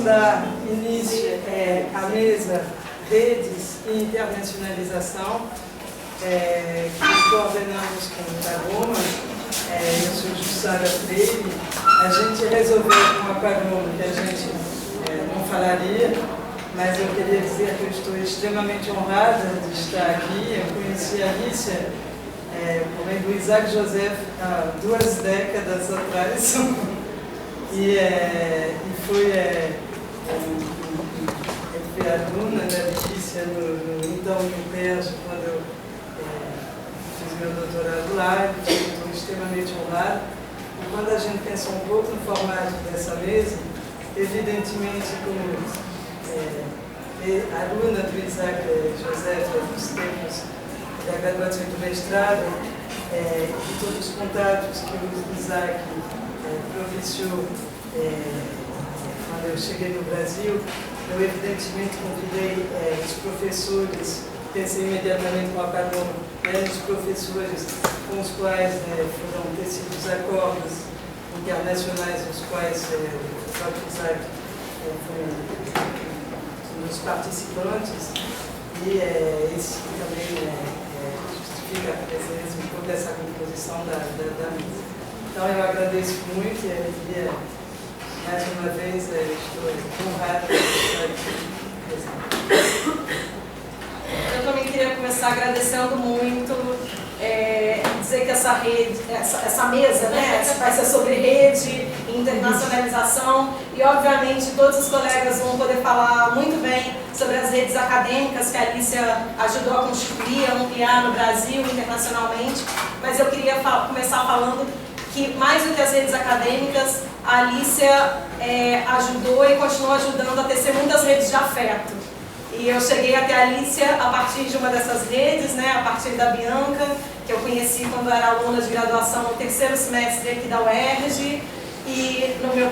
dar início à mesa Redes e Internacionalização, que coordenamos com o Paloma. Eu sou Jussara Freire. A gente resolveu com a Paloma que a gente não falaria, mas eu queria dizer que eu estou extremamente honrada de estar aqui. Eu conheci a Alicia por meio do Isaac Joseph há 2 décadas atrás. Eu fui aluna da Letícia então no UPERJ, quando eu fiz meu doutorado lá. Estou extremamente honrada. E quando a gente pensou um pouco no formato dessa mesa, evidentemente, como aluna do Isaac Joseph dos tempos da graduação e do mestrado, e todos os contatos que o Isaac propiciou quando eu cheguei no Brasil, eu evidentemente convidei os professores, pensei imediatamente com a Paloma, os professores com os quais foram tecidos acordos internacionais, os quais o próprio Isaac foi um dos participantes, e esse também justifica a presença um pouco dessa composição da mesa. Então eu agradeço muito e mais uma vez estou honrada de estar aqui. Eu também queria começar agradecendo muito, dizer que essa rede, essa mesa, né, vai ser sobre rede, internacionalização, e obviamente todos os colegas vão poder falar muito bem sobre as redes acadêmicas que a Alicia ajudou a constituir, a ampliar no Brasil, internacionalmente, mas eu queria começar falando que, mais do que as redes acadêmicas, a Alicia ajudou e continua ajudando a tecer muitas redes de afeto. E eu cheguei até a Alicia a partir de uma dessas redes, né, a partir da Bianca, que eu conheci quando eu era aluna de graduação no 3º semestre aqui da UERJ. E no meu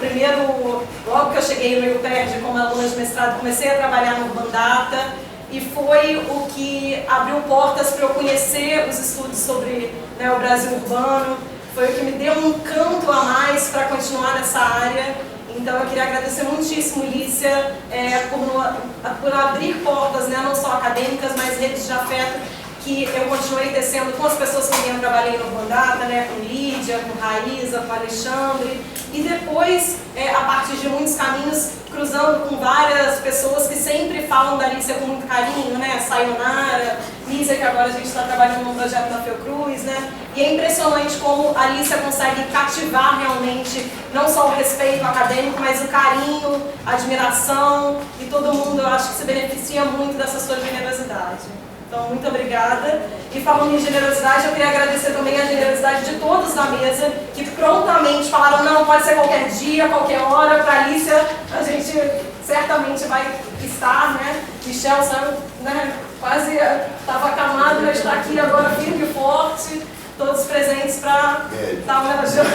logo que eu cheguei no UPERJ como aluna de mestrado, comecei a trabalhar no Urban Data, e foi o que abriu portas para eu conhecer os estudos sobre, né, o Brasil urbano. Foi o que me deu um canto a mais para continuar nessa área. Então eu queria agradecer muitíssimo, Lícia, por abrir portas, né, não só acadêmicas, mas redes de afeto, que eu continuei tecendo com as pessoas com quem eu trabalhei no Urban Data, né, com Lídia, com Raíza, com Alexandre, e depois, a partir de muitos caminhos, cruzando com várias pessoas que sempre falam da Lícia com muito carinho, né, Sayonara, Lícia, que agora a gente está trabalhando num projeto da Fiocruz, né, e é impressionante como a Lícia consegue cativar realmente, não só o respeito acadêmico, mas o carinho, a admiração, e todo mundo, eu acho que se beneficia muito dessa sua generosidade. Então, muito obrigada. E falando em generosidade, eu queria agradecer também a generosidade de todos na mesa, que prontamente falaram, não, pode ser qualquer dia, qualquer hora, para a Alicia, a gente certamente vai estar, né? Michel saiu, né, quase estava acamado, mas está aqui agora firme e forte, todos presentes para estar homenageando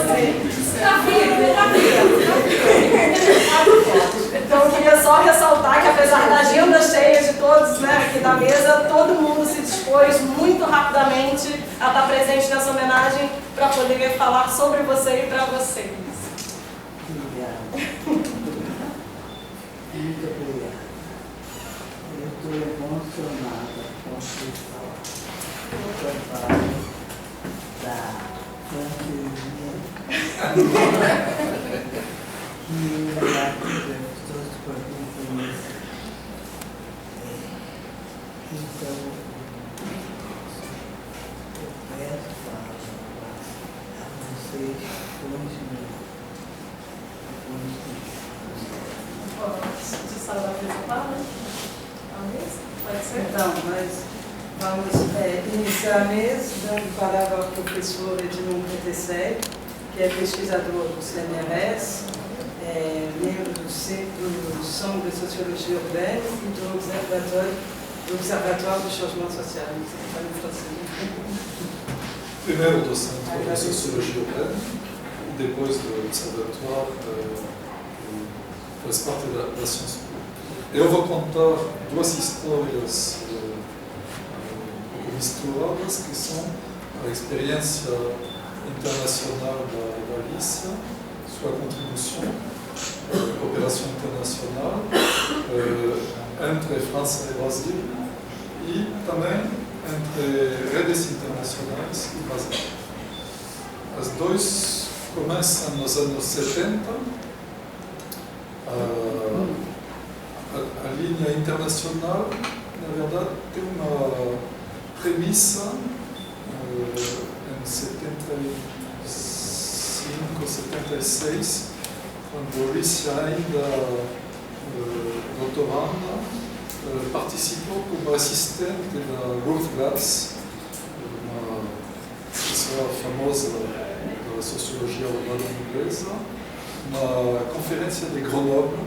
vocês. Então eu queria só ressaltar que, apesar da agenda cheia de todos, né, aqui da mesa, todo mundo se dispôs muito rapidamente a estar presente nessa homenagem para poder falar sobre você e para vocês. Obrigado. Muito obrigada. Eu estou emocionada com o trabalho da Francesinha que eu acho que as pessoas podem conhecer. Então, eu peço a vocês continuem. De sala principal, né? Pode ser? Então, nós vamos iniciar a mesa dando a palavra ao professor Edmond Petesser, que é pesquisador do CNRS, membro do Centro de Sociologia Urbana e do Observatório do Changement Social. Primeiro do Centro de Sociologia Urbana, depois do Observatório, faz parte da ciência. Eu vou contar 2 histórias misturadas, que são a experiência internacional da Alicia, sua contribuição, cooperação internacional entre França e Brasil e também entre redes internacionais e Brasil. As duas começam nos anos 70. A linha internacional, na verdade, tem uma premissa em 75, 76, quando Alicia ainda doutoranda, participou como assistente da Ruth Glass, uma pessoa famosa da sociologia urbana inglesa, na conferência de Grenoble,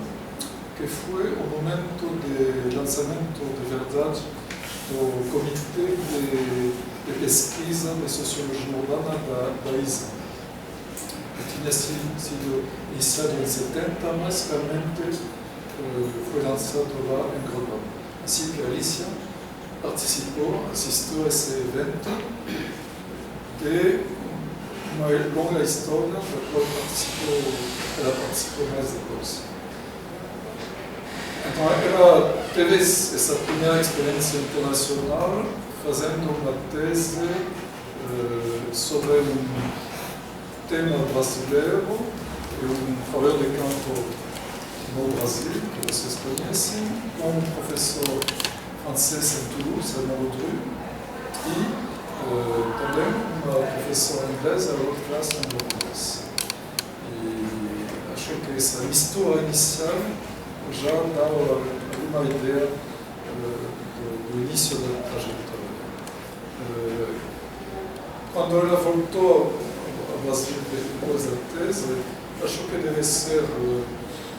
que foi o momento de lançamento de verdade do Comitê de Pesquisa de Sociologia Urbana da ISA. Que tinha sido iniciado em 70, mas realmente foi lançado lá em Grenoble. Assim que a Alicia participou, assistiu a esse evento de uma longa história da qual ela participou mais depois. Então, ela teve essa primeira experiência internacional fazendo uma tese sobre um tema brasileiro e um trabalho de campo no Brasil, que vocês conhecem, com um professor francês em Toulouse, Arnaud Dru, e também uma professora inglesa, Ruth Glass, em Londres. E acho que essa mistura inicial já dá uma ideia do início da trajetória. Quando ela voltou ao Brasil depois da tese, acho que deve ser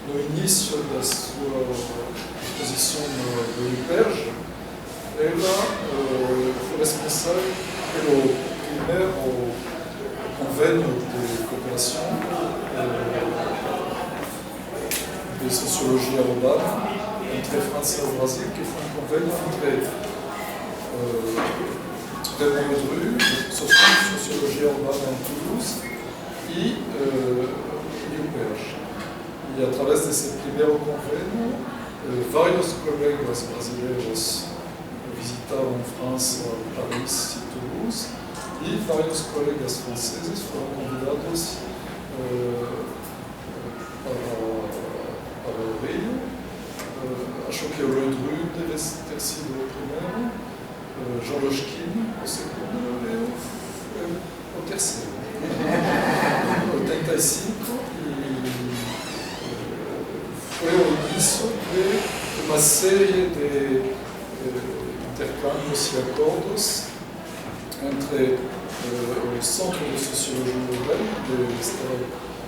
no início da sua exposição no IPERJ, ela foi responsável pelo primeiro convênio de cooperação de sociologia urbana entre França e Brasil, que foi um convênio entre Raymond Dru, sociologia urbana em Toulouse, e IPERJ. E através desse primeiro convênio, vários colegas brasileiros visitaram França, Paris e Toulouse, e vários colegas franceses foram convidados para o Rio. Acho que o Dru deve ter sido o primeiro, Jean Lochkin o segundo e o terceiro. 85, e foi o início de uma série de intercâmbios e acordos entre o Centro de Sociologia Urbana do Estado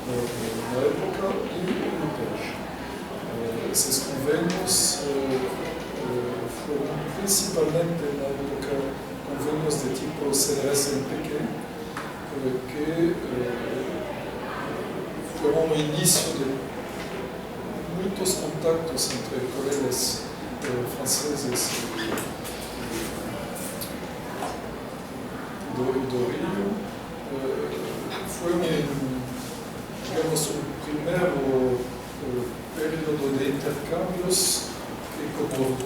na época e o IPERJ. Esses convênios foram principalmente na época convênios de tipo CDS-MPQ, que foram o início de muitos contactos entre colegas franceses do Rio. Foi digamos, o primeiro período de intercâmbios que, como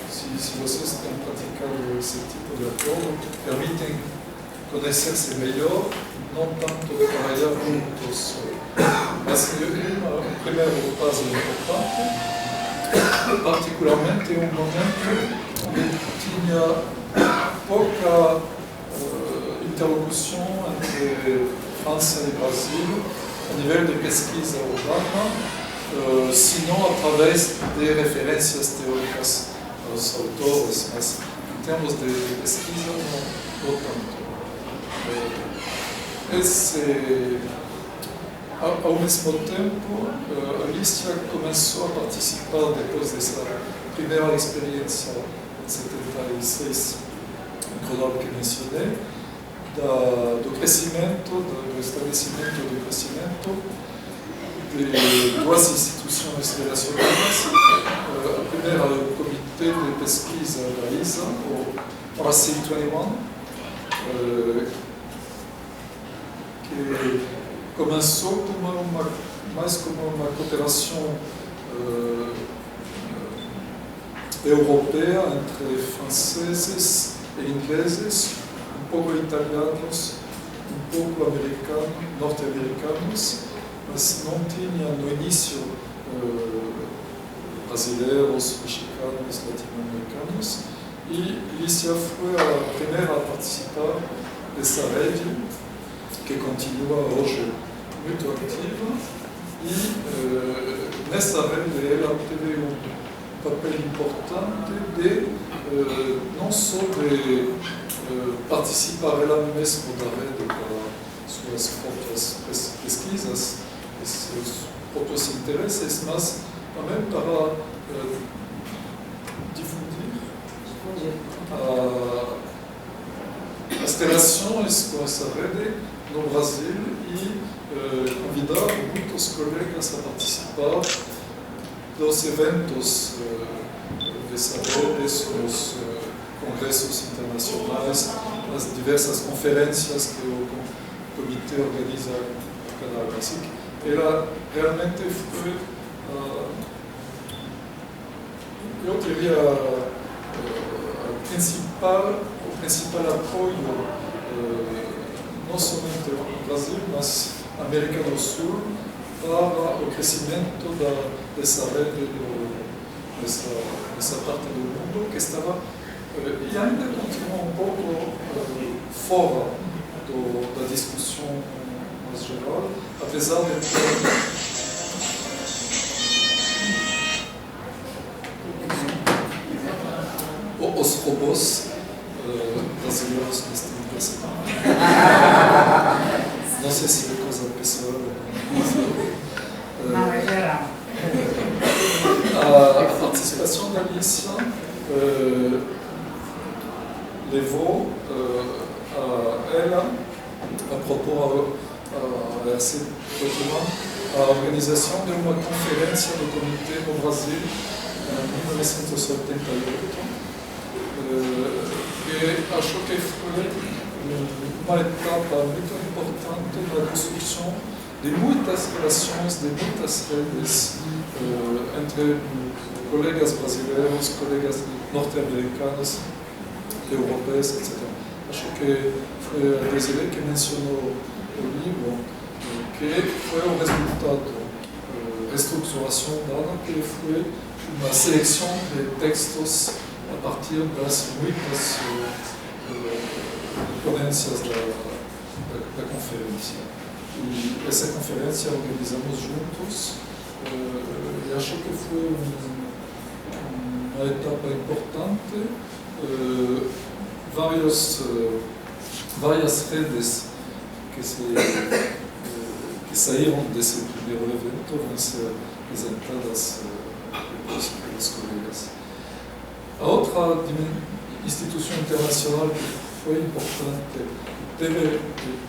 se vocês têm praticado esse tipo de acordo, permitem conhecer-se melhor, não tanto trabalhar juntos, mas um primeiro passo importante, particularmente em um momento onde tinha pouca interlocução entre França e Brasil a nível de pesquisa urbana, senão através de referências teóricas aos autores, mas em termos de pesquisa não tanto. Ao mesmo tempo, Alicia começou a participar, depois dessa primeira experiência em 76, em Grenoble que mencionei, do crescimento, do estabelecimento e do crescimento de duas instituições relacionadas. A primeira, o Comitê de Pesquisa da ISA, o RC21, que começou como uma mais como uma cooperação europeia entre franceses e ingleses, um pouco italianos, um pouco norte-americanos, mas não tinha no início brasileiros, mexicanos, latino-americanos, e Lícia foi a primeira a participar dessa rede, que continua hoje muito ativa, e nessa rede ela teve um papel importante de não só de participar ela mesma da rede para suas próprias pesquisas e seus próprios interesses, mas também para difundir as relações com essa rede no Brasil e convidar muitos colegas a participar dos eventos dessa rede, nos congressos internacionais, nas diversas conferências que o comitê organiza no Canal Básico. Ela realmente foi, eu diria, o principal apoio, não somente no Brasil, mas na América do Sul, para o crescimento dessa rede, dessa parte do mundo que estava e ainda continua um pouco fora da discussão mais geral, apesar de ter os robôs brasileiros neste universo. Não sei se é coisa pessoal. Não, é geral. A participação da Lícia levou a ela a propor a RC a organização de uma conferência do comitê no Brasil em 1988, que acho que foi uma etapa muito importante na construção de muitas relações, de muitas redes entre colegas brasileiros, colegas norte-americanos, europeus, etc. Acho que foi a Desiree que mencionou o livro, que foi o resultado da estruturação dada, que foi uma seleção de textos a partir das muitas ponências da conferência. E essa conferência organizamos juntos, e acho que foi uma etapa importante. Várias redes que saíram desse primeiro evento vão ser apresentadas depois pelos colegas. A outra instituição internacional que foi importante,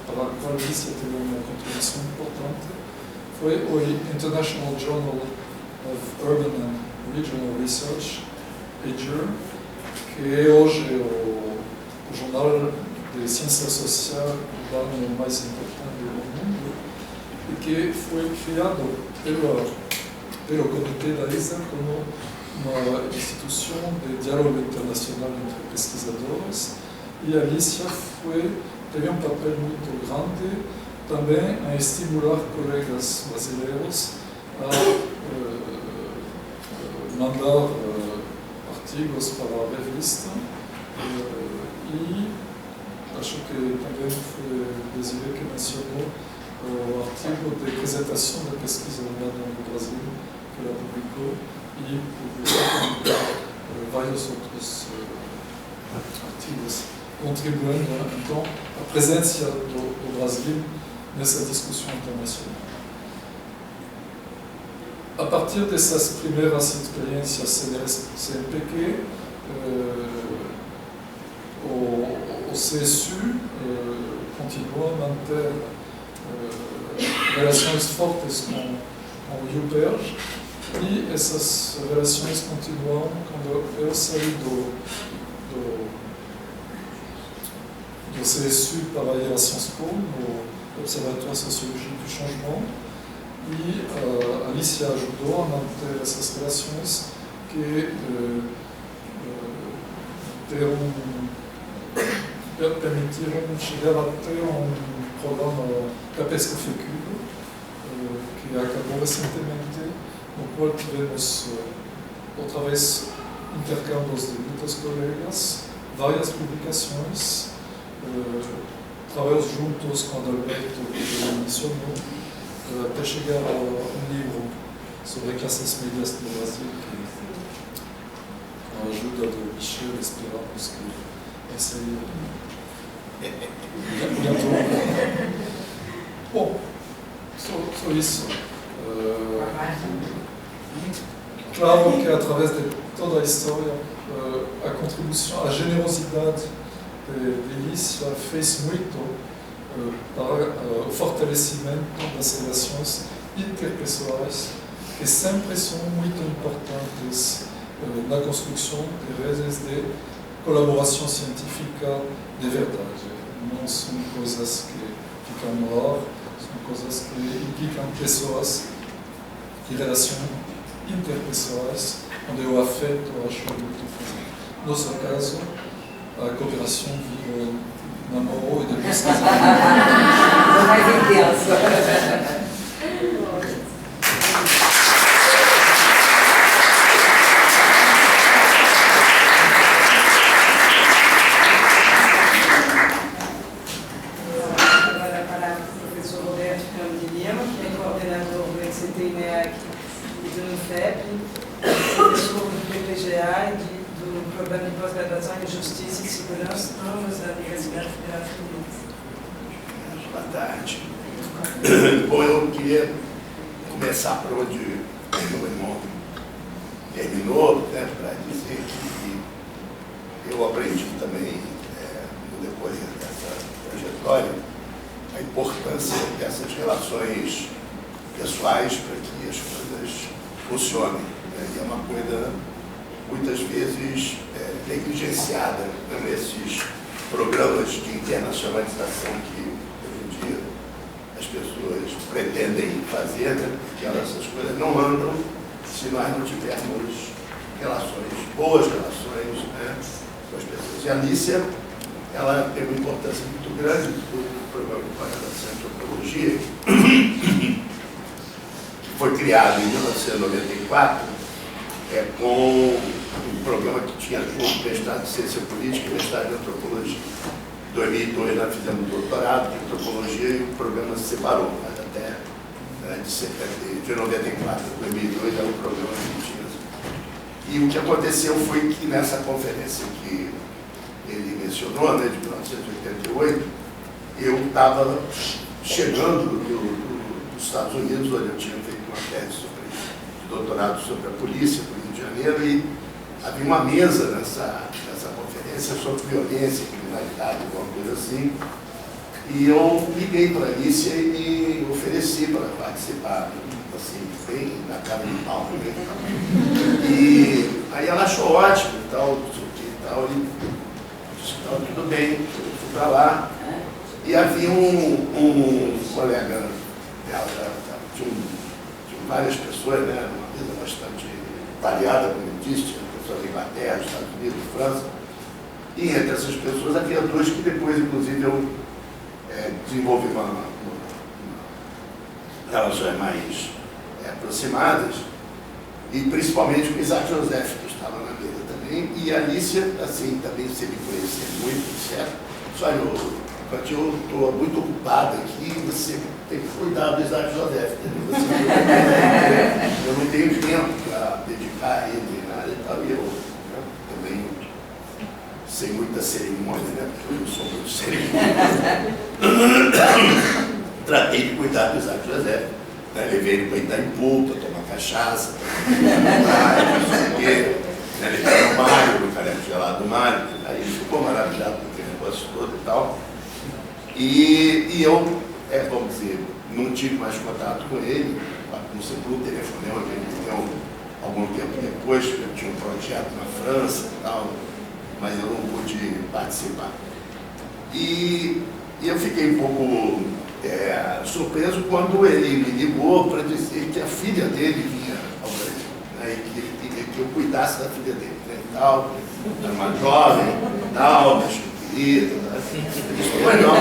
para a qual Lícia teve uma contribuição importante, foi o International Journal of Urban and Regional Research, IJUR, que é hoje o jornal de ciência social urbana mais importante do mundo e que foi criado pelo Comitê da ISA como uma instituição de diálogo internacional entre pesquisadores, e a Lícia teve um papel muito grande também a estimular colegas brasileiros a mandar artigos para a revista, e acho que também foi Desiree que mencionou o artigo de apresentação da pesquisa urbana no Brasil, que ela publicou, e publicou vários outros artigos, contribuindo então à presença do Brasil nessa discussão internacional. A partir dessas primeiras experiências CNPq, o CSU continua a manter relações fortes com o UPERJ, e essas relações continuam quando eu saí do CSU para ir à Sciences Po, no Observatoire Sociologique du Changement, e a Alicia ajudou a manter essas relações que permitiram chegar até programa da Pesca Fécule, que acabou recentemente, no qual tivemos outra vez intercâmbios de muitos colegas, várias publicações, trabalhos juntos com Adalberto, que mencionou, até chegar a livro sobre classes médias no Brasil, que com a ajuda do Michel, esperamos que vai sair bientôt. Bom, só isso. Claro que através de toda a história, a contribuição, a generosidade de Alicia fez muito para o fortalecimento das relações interpessoais, que sempre são muito importantes na construção de redes de colaboração científica de verdade. Não são coisas que ficam no ar, são coisas que implicam pessoas e relações interpessoais, onde o afeto acho muito presente. No nosso caso, a cooperação vira namoro e depois casamento. Mais intenso. Professor do PPGA e do Programa de Pós-Graduação em Justiça e Segurança, ambos da Universidade Federal Fluminense. Boa tarde. Bom, eu queria começar por onde o meu irmão terminou, né, para dizer que eu aprendi também, no decorrer dessa trajetória, a importância dessas relações pessoais para que as coisas funcionem. E é uma coisa, muitas vezes, negligenciada nesses programas de internacionalização que, hoje em dia, as pessoas pretendem fazer, né? Porque essas coisas não andam se nós não tivermos relações, boas relações, né, com as pessoas. E a Alicia, ela tem uma importância muito grande do programa de pós-graduação em antropologia, que foi criado em 1994, com um programa que tinha junto mestrado de Ciência Política e mestrado de Antropologia. Em 2002 nós fizemos doutorado de Antropologia e o programa se separou, mas até de 94 a 2002 era um programa que tinha. E o que aconteceu foi que nessa conferência que ele mencionou, né, de 1988, eu estava chegando dos Estados Unidos, onde eu tinha feito uma tese de doutorado sobre a polícia do Rio de Janeiro, e havia uma mesa nessa conferência sobre violência, criminalidade, alguma coisa assim, e eu liguei para a Alicia e me ofereci para participar, assim, bem na cara de pau. E aí ela achou ótimo e tal, e disse que estava tudo bem, eu fui para lá, e havia um colega dela, tinha várias pessoas, né, uma mesa bastante variada, como eu disse, tinha pessoas da Inglaterra, Estados Unidos, França, e entre essas pessoas havia dois que depois, inclusive, eu desenvolvi uma relações mais aproximadas, e principalmente com Isaac Joseph, que estava na mesa também, e a Alicia, assim, também se me conhecia muito, certo? Só eu estou muito ocupado aqui, você tem que cuidar do Isaac Joseph, eu não tenho tempo para dedicar a ele, nada e tal, e eu também, sem muita cerimônia, né, porque eu não sou muito cerimônia, tratei de cuidar do Isaac Joseph, né, levei ele para Itaipu, para tomar cachaça, não sei o quê, né, levei o Mário, no caneco gelado do Mário, aí ele ficou maravilhado com aquele negócio todo e tal, e eu, vamos dizer, não tive mais contato com ele, não sei por telefonema, que ele deu algum tempo depois, eu tinha um projeto na França e tal, mas eu não pude participar. E eu fiquei um pouco surpreso quando ele me ligou para dizer que a filha dele vinha ao Brasil, né, e que ele queria que eu cuidasse da filha dele, né, e tal, era uma jovem, tal, mas querida, assim, mas não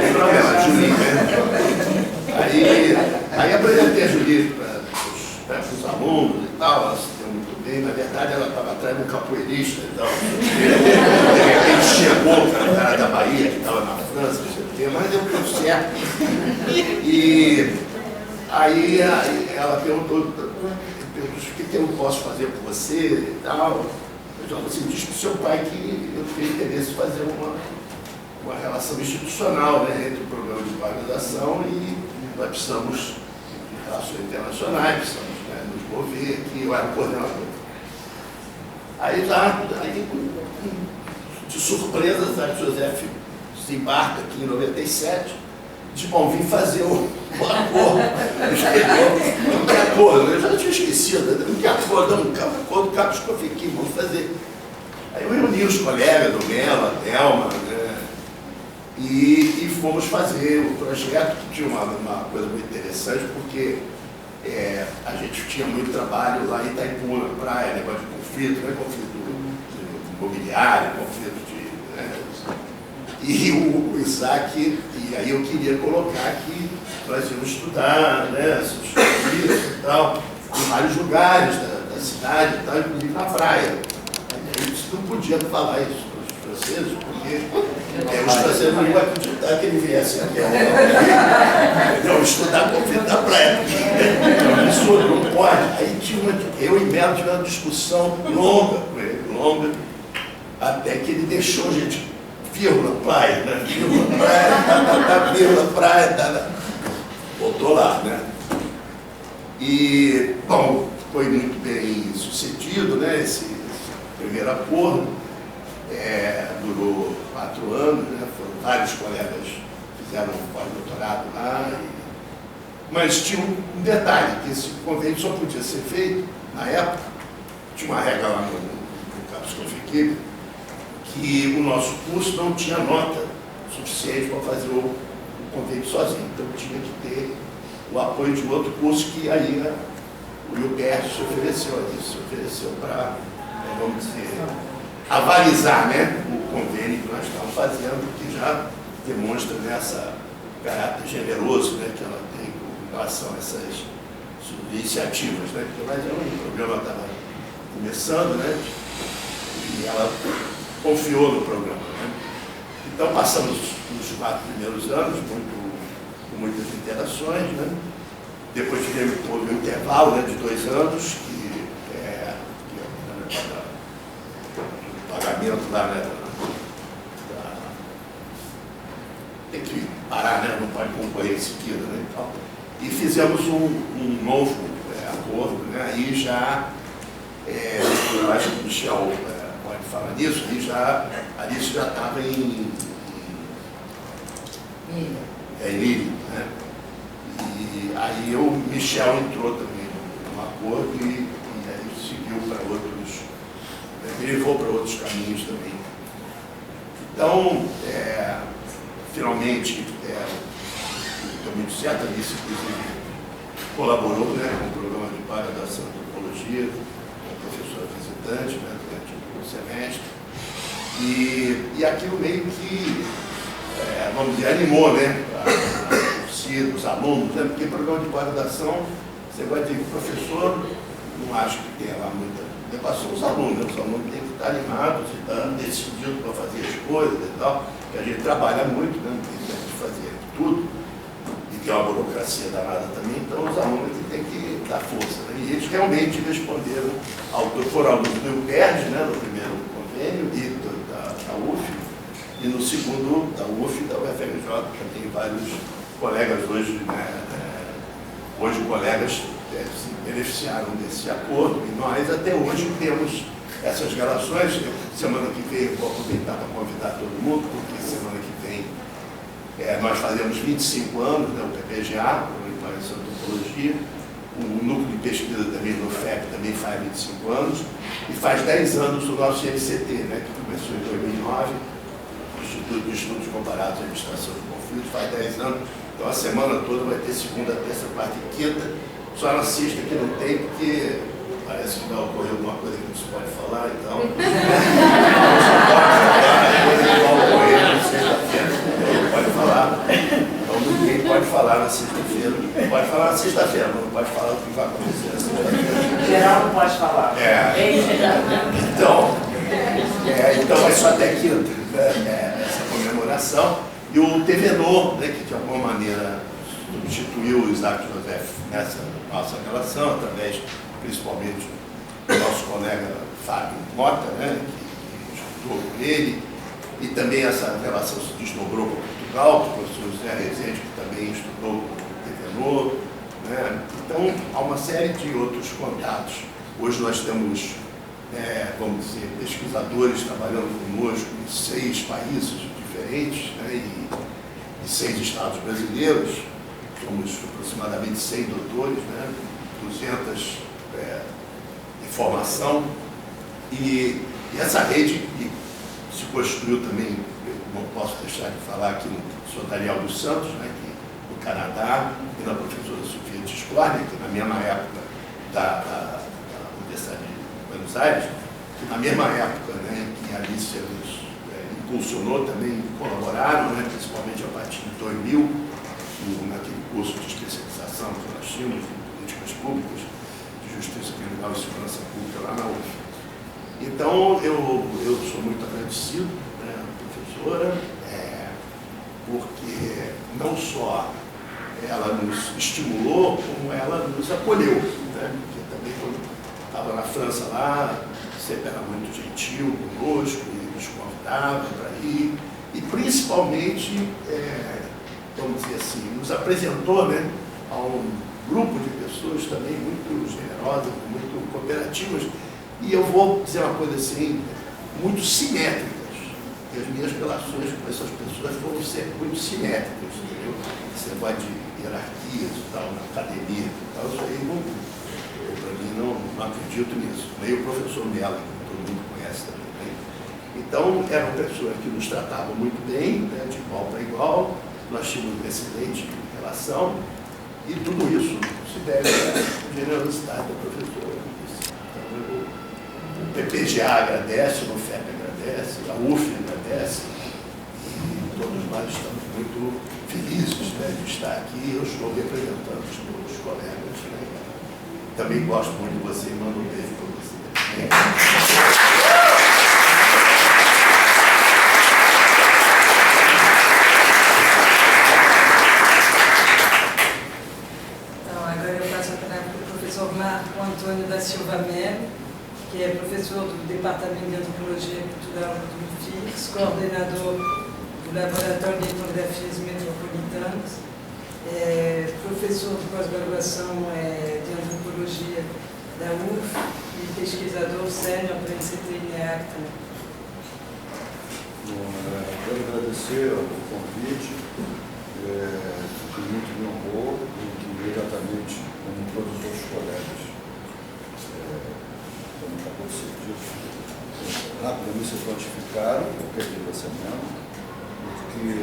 tem problema, Julie, né? Aí apresentei a Julie para os alunos e tal, ela se deu muito bem, na verdade ela estava atrás de um capoeirista e tal, de repente chegou o cara da Bahia, que estava na França, não sei o quê, mas deu tudo certo. E aí ela perguntou o que eu posso fazer por você e tal. Eu disse, você diz para o seu pai que eu tenho interesse em fazer uma relação institucional, né, entre o programa de pós-graduação e nós precisamos de relações internacionais, precisamos, né, nos mover aqui, eu era coordenador. Aí de surpresa, sabe, José se embarca aqui em 97, diz, bom, vim fazer o acordo. Não tem acordo, eu já tinha esquecido, não tem acordo, não, acordo do Capos Confequi, vamos fazer. Aí eu reuni os colegas do Melo, a Thelma, né, e fomos fazer o projeto, que tinha uma coisa muito interessante, porque a gente tinha muito trabalho lá em Itaipu, na praia, negócio de conflito, né, conflito imobiliário, conflito de... Né, e o Isaac, e aí eu queria colocar que nós íamos estudar, né, esses conflitos e tal, em vários lugares da cidade e tal, inclusive na praia. A gente não podia falar isso para os franceses, porque os franceses não iam acreditar que ele viesse aqui. Não, estudar conflito da praia. Não, isso não pode. Aí eu e Melo tivemos uma discussão longa com ele, longa, até que ele deixou a gente, vírgula, praia, né? Vírgula, praia, vírgula, praia, voltou lá, né? E, bom, foi muito bem sucedido, né? Esse primeiro acordo, durou 4 anos, né? Foram vários colegas que fizeram um pós-doutorado lá, mas tinha um detalhe, que esse convênio só podia ser feito, na época, tinha uma regra lá no Capos Confequi, que o nosso curso não tinha nota suficiente para fazer o convênio sozinho, então tinha que ter o apoio de um outro curso que aí o IUPERJ se ofereceu para, vamos dizer, avalizar, né, o convênio que nós estamos fazendo, que já demonstra, né, essa caráter generoso, né, que ela tem com relação a essas iniciativas, né, porque o programa estava começando, né, e ela confiou no programa, né. Então passamos os 4 primeiros anos com muitas interações, né. Depois houve um intervalo, né, de 2 anos, que o pagamento lá, né, tem que parar, né, não pode concorrer em seguida, né, e fizemos um novo acordo, né, aí já, eu acho que o Michel pode falar nisso, a Alice já estava em Lille, né, e aí o Michel entrou também no acordo e aí seguiu para outros, me levou para outros caminhos também. Então, finalmente, estou muito certo, a Alice, inclusive, colaborou, né, com o programa de pós-graduação de antropologia, como professora visitante, né, durante o semestre, e aquilo meio que, vamos dizer, animou, né, os alunos, né, porque programa de pós-graduação, você vai dizer que o professor, não acho que tenha lá muita preocupação, os alunos têm que estar animados e estar decididos para fazer as coisas e tal, que a gente trabalha muito, né, não tem tempo de fazer tudo, e tem uma burocracia danada também, então os alunos que têm que dar força, né, e eles realmente responderam foram alunos do IUPERJ, né, no primeiro convênio, e da UF, e no segundo da UF e da UFRJ, que tem vários colegas hoje, né, colegas se beneficiaram desse acordo, e nós até hoje temos essas relações. Semana que vem vou aproveitar para convidar todo mundo, porque semana que vem nós fazemos 25 anos, né, o PPGA, o Programa de Antropologia, o núcleo de pesquisa também no FEP também faz 25 anos, e faz 10 anos o nosso INCT, né, que começou em 2009, o Instituto de Estudos Comparados à Administração de Conflitos, faz 10 anos. Então a semana toda vai ter segunda, terça, quarta e quinta. Só na sexta que não tem, porque parece que vai ocorrer alguma coisa que não se pode falar, então. Vai ocorrer na sexta-feira, não pode falar. Então ninguém pode falar na sexta-feira. Pode falar na sexta-feira, mas não pode falar o que vai acontecer na sexta-feira. Em geral não pode falar. Então vai só até quinta, essa comemoração. E o TVNO, né, que de alguma maneira substituiu o Isaac José nessa nossa relação, através principalmente do nosso colega Fábio Mota, né, que estudou com ele, e também essa relação se desdobrou para Portugal, com o professor José Rezende, que também estudou com o TVNO. Né? Então, há uma série de outros contatos. Hoje nós temos, vamos dizer, pesquisadores trabalhando conosco em 6 países diferentes, né, e 6 estados brasileiros. Somos aproximadamente 100 doutores, né, 200 de formação. E essa rede que se constituiu também, eu não posso deixar de falar aqui no professor Daniel dos Santos, né, que, do Canadá, e na professora Sofia Tiscornia, que na mesma época da Universidade de Buenos Aires, que na mesma época, né, que a Alicia nos impulsionou também, colaboraram, né, principalmente a partir de 2000, naquele curso de especialização que nós tínhamos em políticas públicas, de justiça criminal e segurança pública lá na UF. Então, eu sou muito agradecido, né, professora, porque não só ela nos estimulou, como ela nos acolheu, né, porque também quando estava na França lá, sempre era muito gentil conosco e nos convidava para ir, e principalmente, vamos dizer assim, nos apresentou, né, a um grupo de pessoas também muito generosas, muito cooperativas, e eu vou dizer uma coisa assim, muito simétricas. E as minhas relações com essas pessoas foram sempre muito simétricas, entendeu? Esse negócio de hierarquias e tal, na academia e tal, isso aí eu para mim não acredito nisso. Nem o professor Mello, que todo mundo conhece também. Né? Então, eram pessoas que nos tratavam muito bem, né, de igual para igual, nós tínhamos uma excelente relação, e tudo isso se deve à generosidade da professora. Então, o PPGA agradece, o UFEP agradece, a UF agradece, e todos nós estamos muito felizes, né, de estar aqui. Eu estou representando os meus colegas, né? Também gosto muito de você e mando um beijo para você. Então, agora eu passo a palavra para o professor Marco Antônio da Silva Melo, que é professor do Departamento de Antropologia Cultural do FIX, coordenador do Laboratório de Etnografias Metropolitanas, professor de pós-graduação de Antropologia da UF e pesquisador sênior para a NCT-INEAC também. Quero agradecer o convite, que muito me honrou, e que imediatamente, como todos os outros colegas, como acabou de ser dito, rapidamente se prontificaram, porque aquele lançamento, porque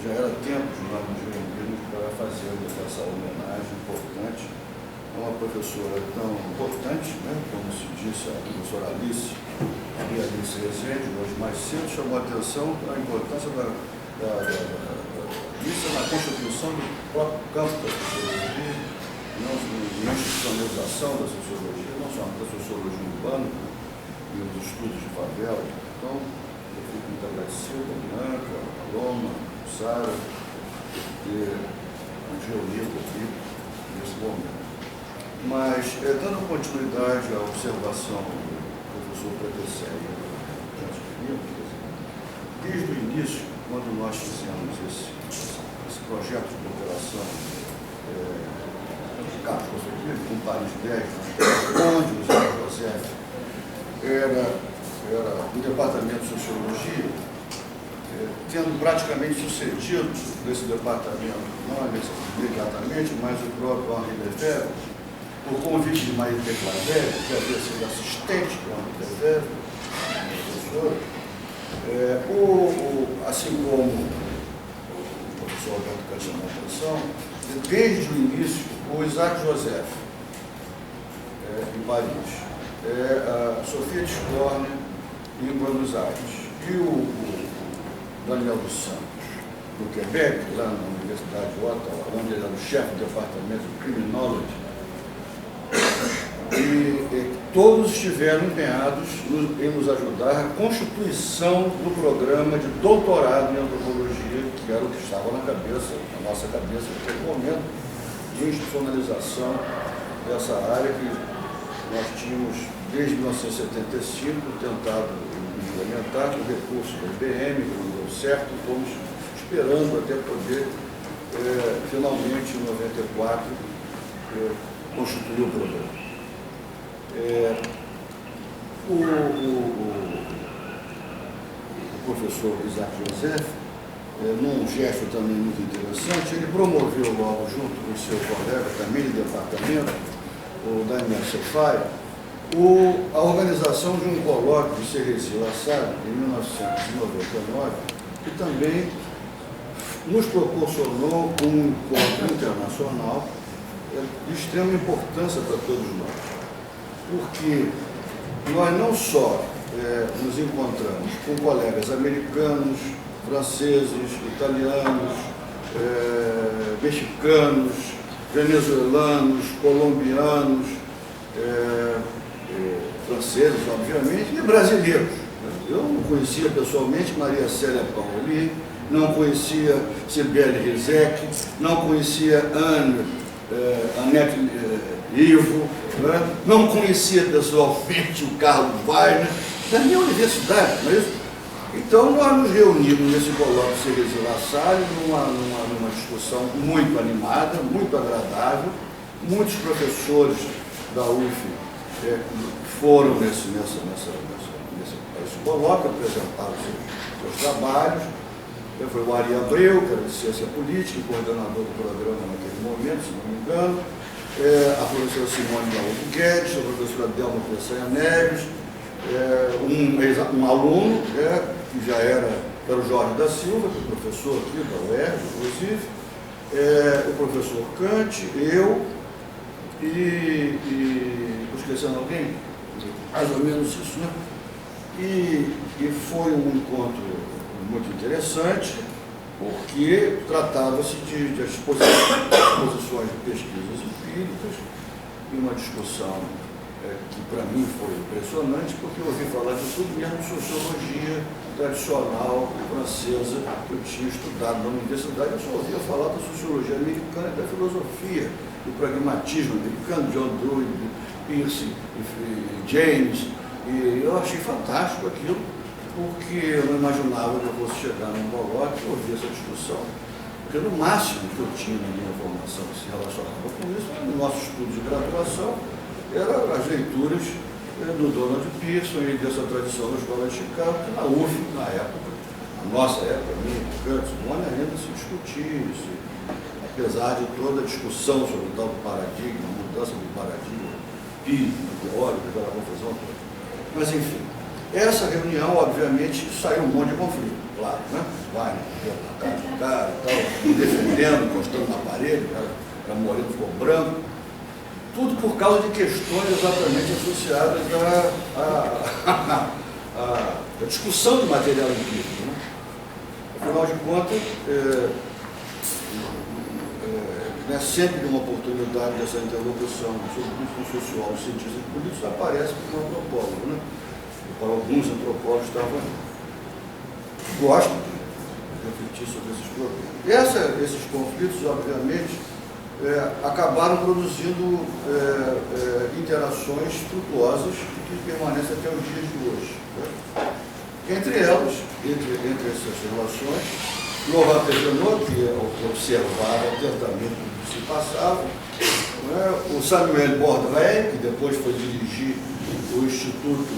já era tempo de nós nos reunirmos para fazer essa homenagem importante a uma professora tão importante, né, como se disse a professora Alice Rezende, hoje mais cedo, chamou a atenção para a importância disso na constituição do próprio campo da sociologia, não na institucionalização da sociologia, não só da sociologia urbana e os estudos de favela. Então, eu fico muito agradecido a Bianca, a Paloma, a Sara, por ter nos reunido aqui nesse momento. Mas, dando continuidade à observação do professor Pretecelli, desde o início, quando nós fizemos esse projeto de cooperação com Paris 10, onde o Zé José era do Departamento de Sociologia, tendo praticamente sucedido nesse departamento, não imediatamente, mas o próprio Henri Lefebvre, por convite de Marie Clavel, que havia sido assistente do Henri Lefebvre, professor, assim como o professor Alberto quer chamar a atenção, desde o início, o Isaac Joseph, em Paris, a Sofia Tiscornia, em Buenos Aires, e o Daniel dos Santos, do Quebec, lá na Universidade de Ottawa, onde ele era o chefe do departamento de Criminology, e todos estiveram empenhados em nos ajudar a constituição do programa de doutorado em antropologia, que era o que estava na nossa cabeça naquele momento, de institucionalização dessa área que nós tínhamos, desde 1975, tentado implementar com recursos da IBM, que não deu certo, fomos esperando até poder, finalmente, em 94, constituir o programa. O professor Isaac Joseph, num gesto também muito interessante, ele promoveu logo, junto com o seu colega também de departamento, o Daniel Sefai, a organização de um colóquio de Ceresi La Salle, em 1999, que também nos proporcionou um encontro internacional de extrema importância para todos nós. Porque nós não só nos encontramos com colegas americanos, franceses, italianos, mexicanos, venezuelanos, colombianos, franceses, obviamente, e brasileiros. Eu não conhecia pessoalmente Maria Célia Paoli, não conhecia Sibeli Rizek, não conhecia Anete Ivo, não conhecia pessoalmente o Carlos Weiner, da minha universidade, não é isso? Então, nós nos reunimos nesse colóquio Ceresi La Salle, numa discussão muito animada, muito agradável. Muitos professores da UF foram nesse colóquio, apresentaram seus trabalhos. Foi o Ari Abreu, que era de Ciência Política, coordenador do programa naquele momento, se não me engano. A professora Simone Lauro Guedes, a professora Delma Peçanha Neves, um aluno, que já era o Jorge da Silva, que é professor aqui da UERJ, inclusive, o professor Kant, eu, estou esquecendo alguém? Mais ou menos isso, né? E foi um encontro muito interessante, porque tratava-se de exposições de pesquisas empíricas, e uma discussão que para mim foi impressionante, porque eu ouvi falar de tudo mesmo de sociologia tradicional francesa que eu tinha estudado na universidade. Eu só ouvia falar da sociologia americana e da filosofia, do pragmatismo americano, John Dewey, Peirce, James, e eu achei fantástico aquilo, porque eu não imaginava que eu fosse chegar num colóquio e ouvir essa discussão. Porque no máximo que eu tinha na minha formação que se relacionava com isso, no nosso estudo de graduação, eram as leituras do Donald Pearson e dessa tradição da Escola de Chicago, que na UF, na época, a nossa época, Kant, ainda se discutia, apesar de toda a discussão sobre o tal do paradigma, a mudança do paradigma empírico, teórico, aquela confusão toda. Mas, enfim, essa reunião, obviamente, saiu um monte de conflito, claro, né? Vai, cara e tal, defendendo, encostando na parede, o Moreno ficou branco. Tudo por causa de questões exatamente associadas à discussão de material empírico, né? Afinal de contas, sempre uma oportunidade dessa interlocução, sobretudo com sociólogos, cientistas políticos, aparece como um antropólogo, né? E para alguns antropólogos gostam de refletir sobre esses problemas. Esses conflitos, obviamente, acabaram produzindo interações frutuosas que permanecem até os dias de hoje. Né? Entre elas, entre essas relações, Laurent Tevenot, que observava atentamente o que se passava, né? O Samuel Bourdrais, que depois foi dirigir o Instituto,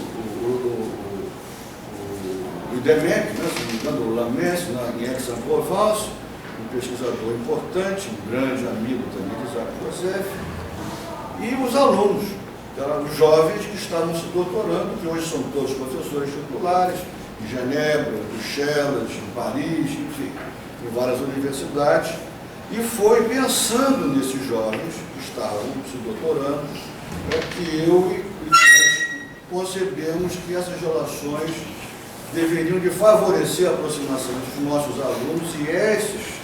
o IDEMEC, né? Se não me engano, o Lamens, em Aix-en-Provence, um pesquisador importante, um grande amigo também de Isaac Joseph, e os alunos, que eram os jovens que estavam se doutorando, que hoje são todos professores titulares, em Genebra, em Bruxelas, em Paris, enfim. em várias universidades, e foi pensando nesses jovens que estavam se doutorando, que eu e nós concebemos que essas relações deveriam de favorecer a aproximação dos nossos alunos e essa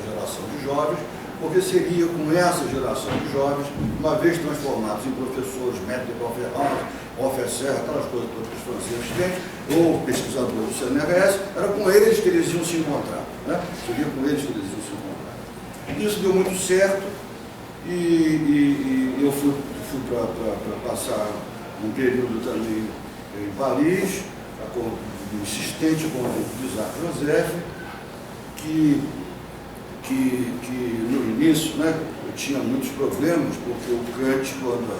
geração de jovens, porque seria com essa geração de jovens, uma vez transformados em professores, médicos de conferência, professores, aquelas coisas todas que os franceses têm, ou pesquisadores do CNRS, era com eles que eles iam se encontrar, né? Seria com eles que eles iam se encontrar. Isso deu muito certo e eu fui para passar um período também em Paris, insistente com o Isaac Joseph, que no início, né, eu tinha muitos problemas, porque o Kant, quando a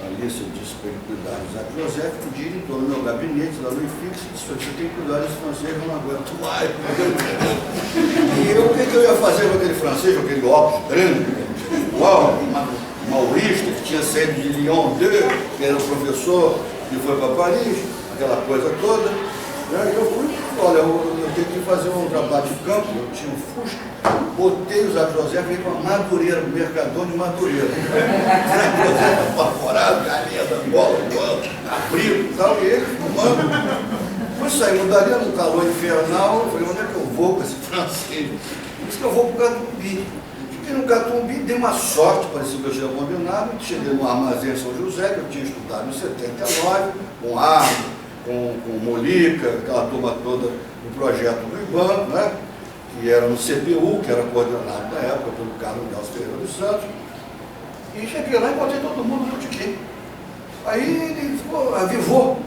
Alice disse para ele cuidar do Isaac Joseph, um dia ele entrou no meu gabinete, lá no IFIX, e disse: você tem que cuidar desse francês, eu não aguento mais. E eu, o que eu ia fazer com aquele francês, com aquele óculos grande, igual, Maurista, que tinha saído de Lyon 2, que era o professor, que foi para Paris, aquela coisa toda. Eu fui, olha, eu tenho que fazer um trabalho de campo, eu tinha um Fusca, botei o Isaac Joseph e veio para Madureira, o Mercador de Madureira. Isaac Joseph apavorado, galinha da bola, abrigo e tal, e ele fumando. Fui sair, mudaria no calor infernal, eu falei: onde é que eu vou com esse francês? Disse que eu vou para o Catumbi. Fiquei no Catumbi, dei uma sorte, parecia que eu tinha combinado, cheguei no armazém São José, que eu tinha estudado em 79, com Arno, com Molica, aquela turma toda do projeto do IBAN, né? Que era no CPU, que era coordenado na época pelo Carlos Nelson Ferreira dos Santos. E cheguei lá e encontrei todo mundo no botequim. Aí ele ficou, avivou,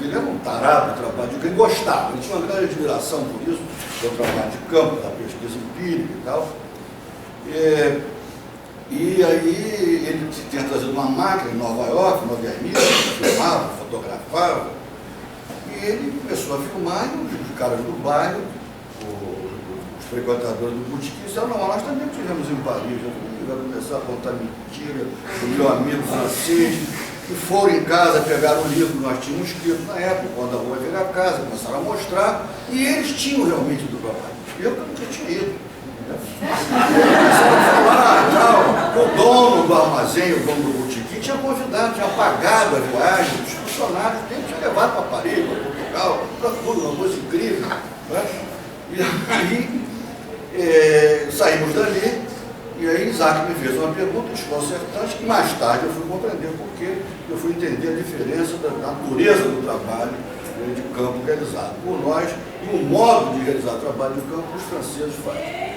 ele era um tarado do trabalho de campo, ele gostava, ele tinha uma grande admiração por isso, do trabalho de campo, da pesquisa empírica e tal. E aí ele tinha trazido uma máquina em Nova York, modernista, filmava, fotografava, e ele começou a filmar, e os caras do bairro, os frequentadores do botequim, disseram: não, nós também tivemos em Paris, vai começar a contar mentira do meu amigo francês, e foram em casa, pegaram o livro que nós tínhamos escrito na época, quando a rua veio a casa, começaram a mostrar, e eles tinham realmente do papai. Eu nunca tinha ido. Começaram a falar e tal. O dono do armazém, o dono do botequim, tinha convidado, tinha pagado a viagem dos funcionários, tinha levado para Paris, para Portugal, para tudo, uma coisa incrível. Né? E aí saímos dali, e aí Isaac me fez uma pergunta desconcertante, que mais tarde eu fui compreender, porque eu fui entender a diferença da natureza do trabalho de campo realizado por nós e o modo de realizar o trabalho de campo que os franceses fazem.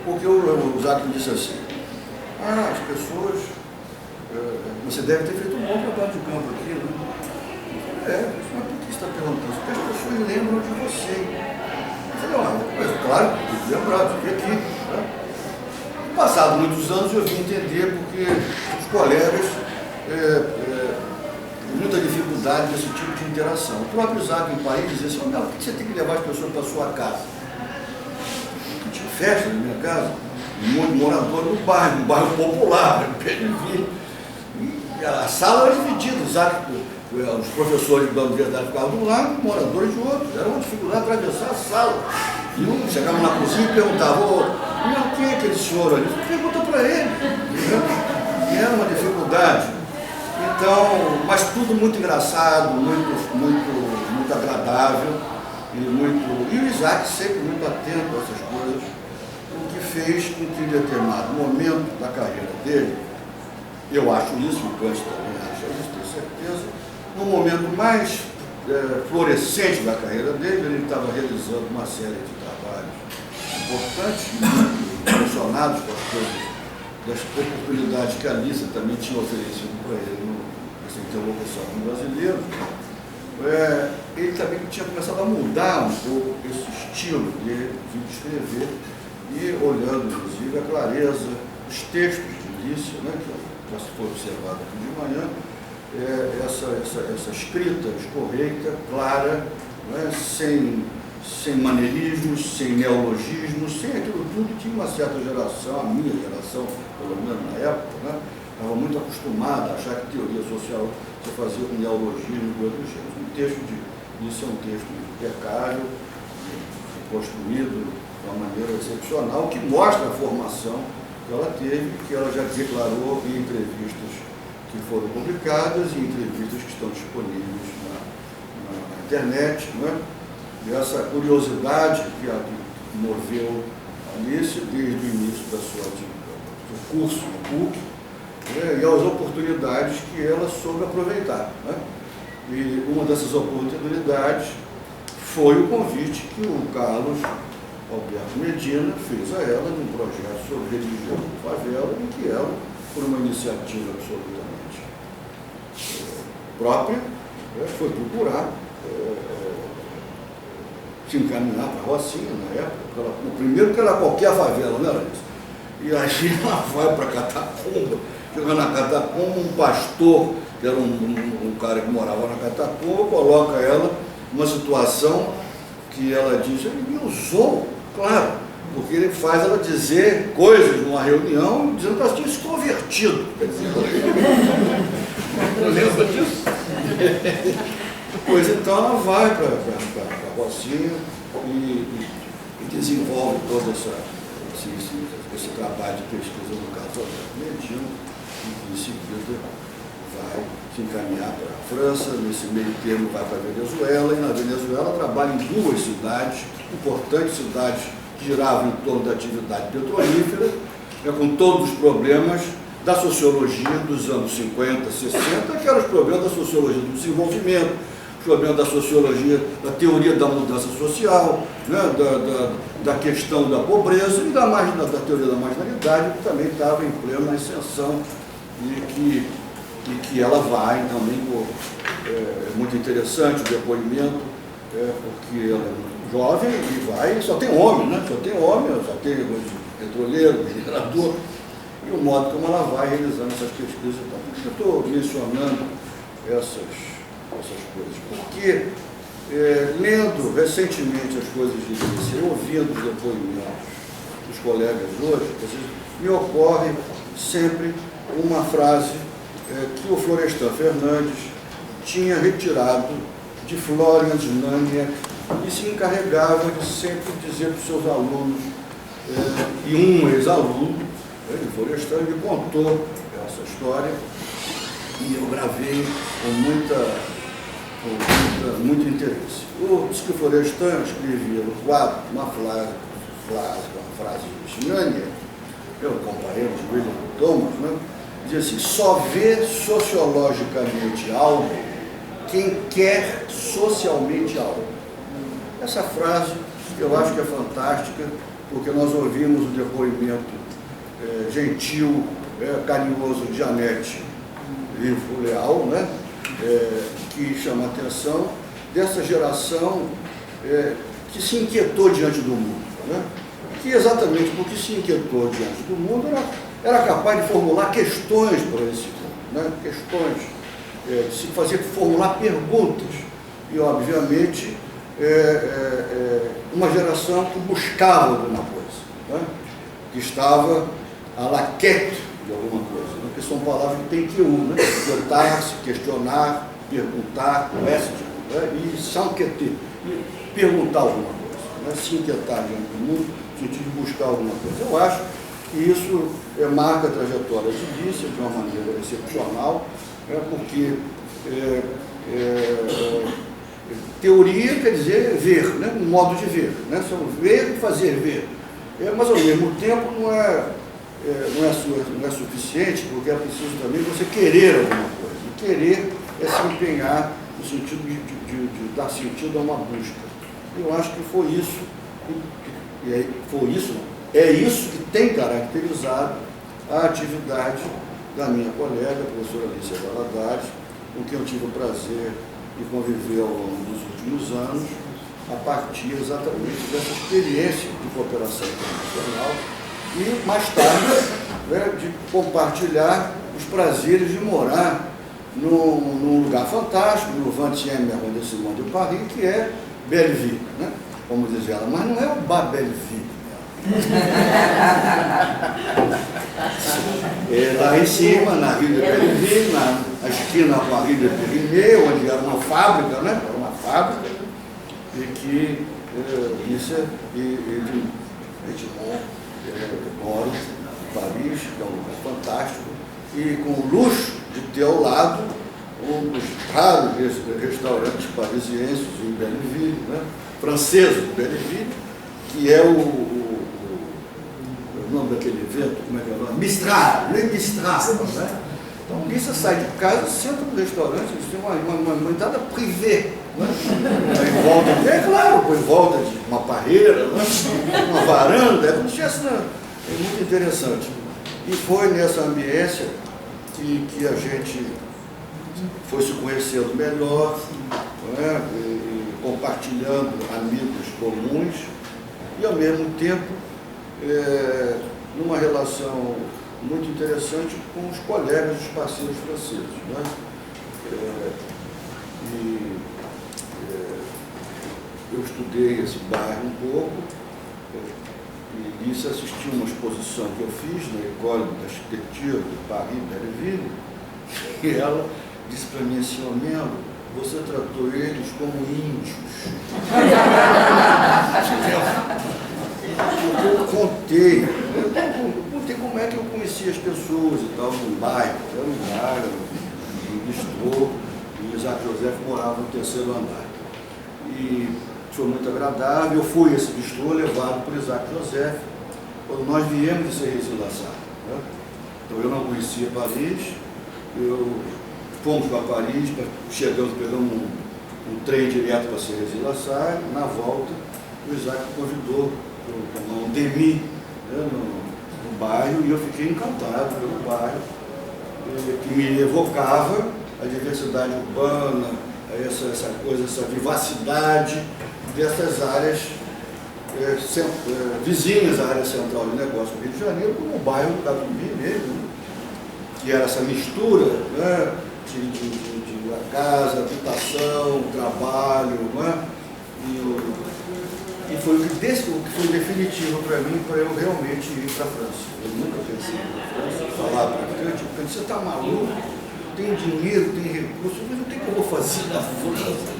Porque o Isaac me disse assim: as pessoas, você deve ter feito um bom trabalho de campo aqui, né? Mas por que você está perguntando? Porque as pessoas lembram de você. Eu falei: claro, tem que lembrar, eu fiquei aqui. Né? Passado muitos anos eu vim entender porque os colegas muita dificuldade nesse tipo de interação. O próprio Isaac em Paris dizia assim: por que você tem que levar as pessoas para a sua casa? Eu tinha festa na minha casa, um morador do bairro, um bairro popular, e a sala era dividida, Isaac, os professores da universidade ficavam de um lado, os moradores de outro. Era uma dificuldade atravessar a sala. E um chegava na cozinha e perguntava: quem é aquele senhor ali? Pergunta para ele. E era uma dificuldade. Então, mas tudo muito engraçado, muito agradável, e o Isaac sempre muito atento a essas coisas, o que fez com que em determinado momento da carreira dele, eu acho isso, o Kant também acha isso, tenho certeza, no momento mais florescente da carreira dele, ele estava realizando uma série de trabalhos importantes, relacionados com as coisas, das oportunidades que a Alice também tinha oferecido para ele nessa interlocução com brasileiros. Ele também tinha começado a mudar um pouco esse estilo de escrever, e olhando inclusive a clareza dos textos de Alice, né, que já se foi observado aqui de manhã, essa escrita escorreita, clara, né, sem maneirismos, sem neologismos, sem aquilo tudo que uma certa geração, a minha geração, pelo menos na época, né, estava muito acostumada a achar que teoria social se fazia com neologismo e coisas do gênero. Um texto isso é um texto impecável, construído de uma maneira excepcional, que mostra a formação que ela teve, que ela já declarou em entrevistas que foram publicadas e entrevistas que estão disponíveis na internet, né? E essa curiosidade que a moveu Alice desde o início do curso no PUC, né? E as oportunidades que ela soube aproveitar, né? E uma dessas oportunidades foi o convite que o Carlos Alberto Medina fez a ela num projeto sobre religião de favela, em que ela, por uma iniciativa absolutamente própria, foi procurar se encaminhar para a Rocinha na época. Primeiro que era qualquer favela, né, Larissa? E aí ela vai para Catacumba, chega na Catacumba, um pastor, que era um cara que morava na Catacumba, coloca ela numa situação que ela diz, ele me usou, claro, porque ele faz ela dizer coisas numa reunião dizendo que ela tinha se convertido. Quer dizer, não lembra disso? Pois então ela vai para a Rocinha e desenvolve todo esse trabalho de pesquisa no caso Medina, e em seguida vai se encaminhar para a França, nesse meio termo vai para a Venezuela, e na Venezuela trabalha em duas cidades, importantes cidades que giravam em torno da atividade petrolífera, com todos os problemas da sociologia dos anos 50, 60, que eram os problemas da sociologia do desenvolvimento, os problemas da sociologia, da teoria da mudança social, né, da questão da pobreza e da teoria da marginalidade, que também estava em plena ascensão e que ela vai também, é muito interessante o depoimento, porque ela é muito jovem e vai, só tem homem, né? Só tem petroleiro, minerador, e o modo como ela vai realizando essas pesquisas. Eu estou mencionando essas coisas, porque lendo recentemente as coisas de Alice, ouvindo os depoimentos dos colegas hoje, me ocorre sempre uma frase que o Florestan Fernandes tinha retirado de Florian Znaniak e se encarregava de sempre dizer para os seus alunos, e um ex-aluno, o Florestan, me contou essa história e eu gravei com muito interesse. Diz que o Florestan escrevia no quadro uma frase de Znaniak, eu comparei de William Thomas, né? Diz assim, só vê sociologicamente algo quem quer socialmente algo. Essa frase eu acho que é fantástica, porque nós ouvimos o depoimento gentil, carinhoso de Janete Vivo Leal, né? Que chama a atenção dessa geração que se inquietou diante do mundo, né? Que exatamente porque se inquietou diante do mundo era capaz de formular questões para esse mundo, né? Questões, se fazer formular perguntas e, obviamente, uma geração que buscava alguma coisa, né? Que estava à la quête de alguma coisa, né? Que são palavras que tem que né? Inquietar-se, questionar, perguntar, e s'inquiéter, perguntar alguma coisa, né? Se inquietar diante do mundo, no sentido de buscar alguma coisa. Eu acho que isso marca a trajetória de Alice de uma maneira excepcional, porque teoria quer dizer ver, né? Um modo de ver, né? São ver e fazer ver. Mas ao mesmo tempo não é suficiente, porque é preciso também você querer alguma coisa. E querer é se empenhar no sentido de dar sentido a uma busca. Eu acho que foi isso, é isso que tem caracterizado a atividade da minha colega, a professora Alice Valadares, com quem eu tive o prazer de conviver ao longo dos últimos anos, a partir exatamente dessa experiência de cooperação internacional e, mais tarde, né, de compartilhar os prazeres de morar num lugar fantástico, no 20e arrondissement de Paris, que é Belleville, né? Como diz ela, mas não é o Bar Belleville. Lá em cima, na Rue de Belleville, na esquina com a Rue de Pyrénées, onde era uma fábrica, né? Era uma fábrica, e que Lícia e Edmond moram em Paris, que é um lugar fantástico, e com o luxo de ter ao lado um dos raros restaurantes parisienses em Belleville, né? Franceses de Belleville, que é o nome daquele evento, como é que é o nome? Mistral, Le Mistral, né? Então, Lícia sai de casa, senta no restaurante, eles têm uma entrada privée, né? Em volta, claro, em volta de uma parreira, né? Uma varanda, é muito interessante. E foi nessa ambiência que a gente foi se conhecendo melhor, né? E compartilhando amigos comuns e, ao mesmo tempo, numa relação muito interessante com os colegas, os parceiros franceses, né? Eu estudei esse bairro um pouco, e Lícia assistiu uma exposição que eu fiz na École d'Architecture de Paris, Belleville, e ela disse para mim assim: "Ô Melo, você tratou eles como índios." Eu contei como é que eu conhecia as pessoas e tal, no bairro. Era um bairro, no bistrô, e Isaac Joseph morava no 3º andar. E foi muito agradável. Eu fui a esse bistrô levado por Isaac Joseph, quando nós viemos de Cerisy-la-Salle, né? Então eu não conhecia Paris, fomos para Paris, pegamos um trem direto para Cerisy-la-Salle. Na volta, o Isaac me convidou para tomar um demi, né, no bairro, e eu fiquei encantado pelo bairro, que me evocava a diversidade urbana, essa coisa, essa vivacidade dessas áreas vizinhas à área central de negócio do Rio de Janeiro, como o bairro do Catumbi mesmo, né? Que era essa mistura, né, de casa, habitação, trabalho, né? E foi o que foi definitivo para mim, para eu realmente ir para a França. Eu nunca pensei em ir para a França, falar para a Cante, porque você está maluco, tem dinheiro, tem recursos, mas não tem o que eu vou fazer na França.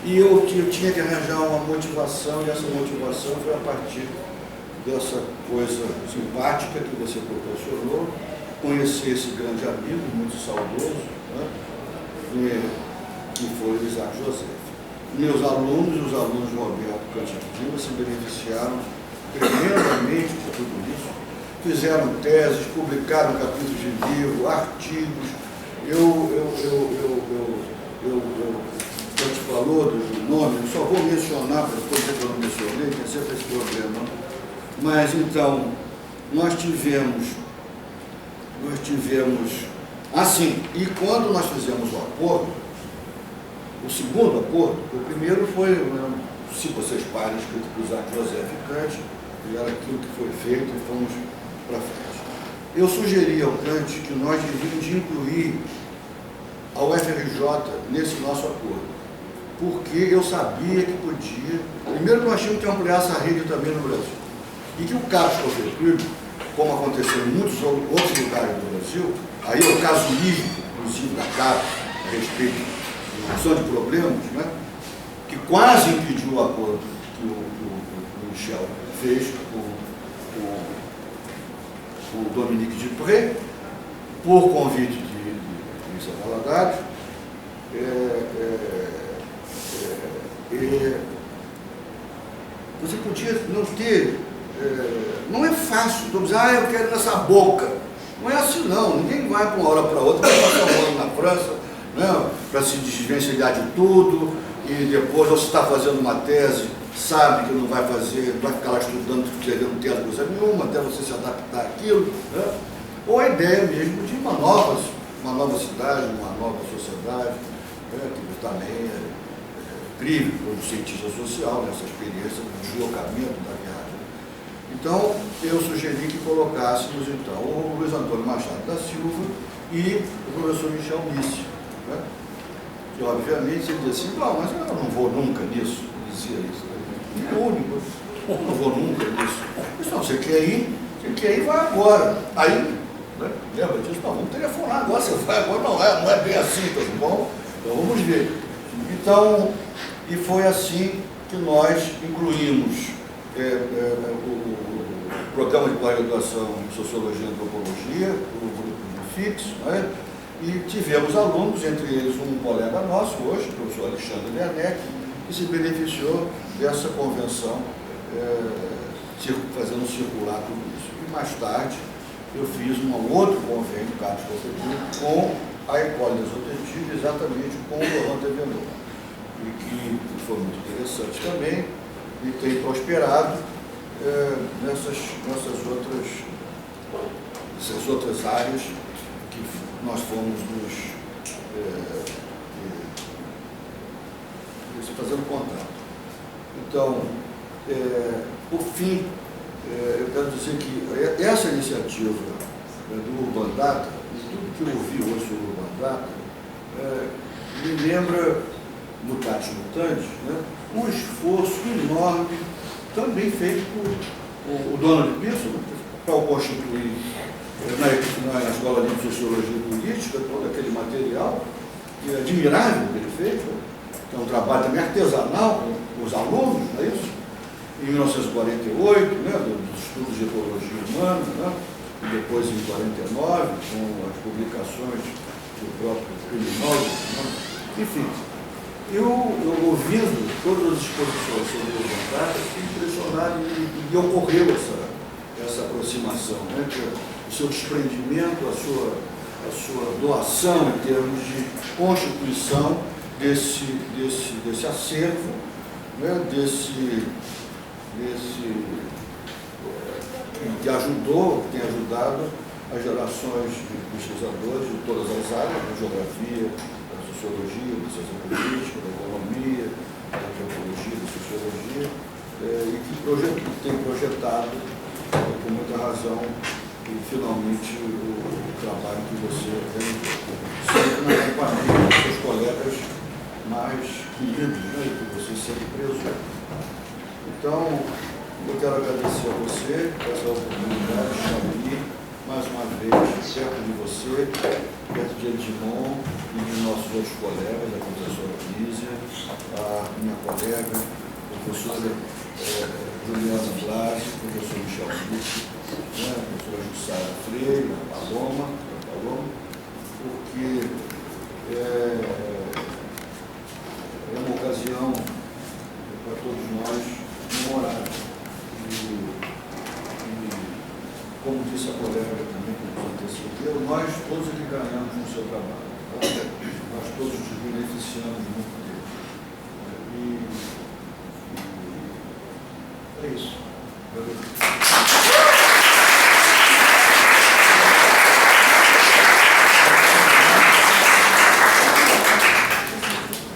E eu tinha que arranjar uma motivação, e essa motivação foi a partir dessa coisa simpática que você proporcionou, conhecer esse grande amigo, muito saudoso, né, que foi o Isaac Joseph. Meus alunos e os alunos de Roberto Cantinho se beneficiaram tremendamente de tudo isso. Fizeram teses, publicaram capítulos de livro, artigos. Eu te falou do nome, eu só vou mencionar, para depois que eu não mencionei, tem sempre esse problema. Mas então, nós tivemos assim, e quando nós fizemos o acordo, o segundo acordo, o primeiro foi, se vocês parem, escrito por Isaac Joseph Kant, e era aquilo que foi feito e fomos para frente. Eu sugeri ao Kant que nós devíamos incluir a UFRJ nesse nosso acordo, porque eu sabia que podia, primeiro nós tínhamos que ampliar essa rede também no Brasil, e que o caso Coffee, como aconteceu em muitos outros lugares do Brasil, aí é o caso lírico, inclusive da CAP, a respeito de de problemas, né, que quase impediu o acordo que o Michel fez com o Dominique Dupré, por convite de Luísa Valadares. Você podia não ter, não é fácil, então dizer, eu quero nessa boca. Não é assim não, ninguém vai para uma hora para outra, vai passar um ano na França, né, para se desvencilhar de tudo, e depois você está fazendo uma tese, sabe que não vai fazer, vai ficar lá estudando, não ter coisa nenhuma, até você se adaptar àquilo, né? Ou a ideia mesmo de uma nova cidade, uma nova sociedade, né, que também é incrível como cientista social, nessa experiência do deslocamento da viagem. Então, eu sugeri que colocássemos então o Luiz Antônio Machado da Silva e o professor Michel Lícia, né? Que obviamente ele dizia assim, não, mas eu não vou nunca nisso, ele dizia isso, né? O único, eu não vou nunca nisso. Mas não, você quer ir, vai agora. Aí, né? Lembra disso? Não, vamos telefonar agora, você vai agora, não é bem assim, tá bom? Então vamos ver. Então, e foi assim que nós incluímos o programa de pós-graduação em Sociologia e Antropologia, o grupo de FIX, né? E tivemos alunos, entre eles um colega nosso hoje, o professor Alexandre Werneck, que se beneficiou dessa convenção, fazendo circular tudo isso. E mais tarde eu fiz um outro convênio, Carlos Coffedil, com a École des Hautes Études, exatamente com o Laurent Thévenot, e que foi muito interessante também, e tem prosperado nessas outras áreas que nós fomos fazendo contato. Então, por fim, eu quero dizer que essa iniciativa do Urban Data, e tudo que eu ouvi hoje sobre o Urban Data, me lembra, mutatis mutandis, né, um esforço enorme, também feito por o Donald Pearson, para constituir na Escola de Sociologia e Política todo aquele material que é admirável que ele fez, que é um trabalho também artesanal com os alunos, não é isso? Em 1948, né, dos estudos de ecologia humana, né, e depois em 1949, com as publicações do próprio criminólogo, né? Enfim, eu ouvindo todas as exposições sobre o Urban Data, fiquei impressionado e ocorreu essa aproximação, né, que o seu desprendimento, a sua doação em termos de constituição desse acervo, né, que tem ajudado as gerações de pesquisadores de todas as áreas, da geografia, da sociologia, da ciência política, da economia, da antropologia, da sociologia, e que tem projetado com muita razão e finalmente o trabalho que você tem sempre na companhia dos seus colegas mais queridos, né, que você sempre prezou. Então, eu quero agradecer a você por essa oportunidade de estar aqui, mais uma vez, perto de você, perto de Edmond e de nossos outros colegas, a professora Lísia, a minha colega, a professora Juliana Blas, o professor Michel Witt, né, a professora Jussara Freire, a Paloma, porque é uma ocasião para todos nós memorável. E, como disse a colega também que nos antecedeu, nós todos aqui ganhamos no seu trabalho. Tá? Nós todos nos beneficiamos muito dele. É isso.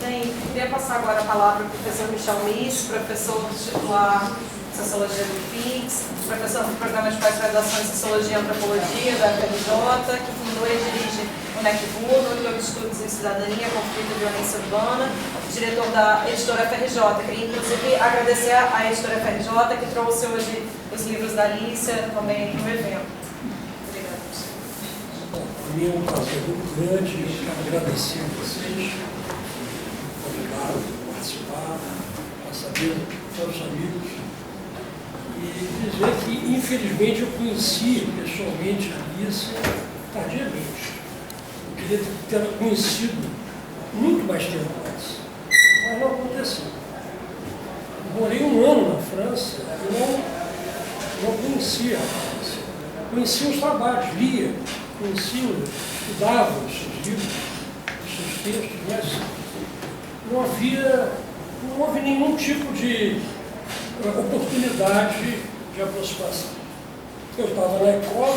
Bem, queria passar agora a palavra para o professor Michel Witt, professor titular de Sociologia do FIX, professor do Programa de Pós-Graduação em Sociologia e Antropologia da FRJ, que fundou e dirige o NECVU, Núcleo de Estudos em Cidadania, Conflito e Violência Urbana, diretor da editora FRJ. Queria, inclusive, agradecer à editora FRJ, que trouxe hoje os livros da Alicia também no evento. Obrigada. Bom, para mim é um prazer muito grande, eu quero agradecer a vocês, obrigado por participar, a saber, todos os amigos, e dizer que, infelizmente, eu conheci pessoalmente a Alicia tardiamente. Eu queria ter conhecido muito mais tempo antes, mas não aconteceu. Morei um ano na França e não conhecia a França. Conhecia os trabalhos, lia, conhecia, estudava os seus livros, os seus textos, mas não houve nenhum tipo de oportunidade de aproximação. Eu estava na escola,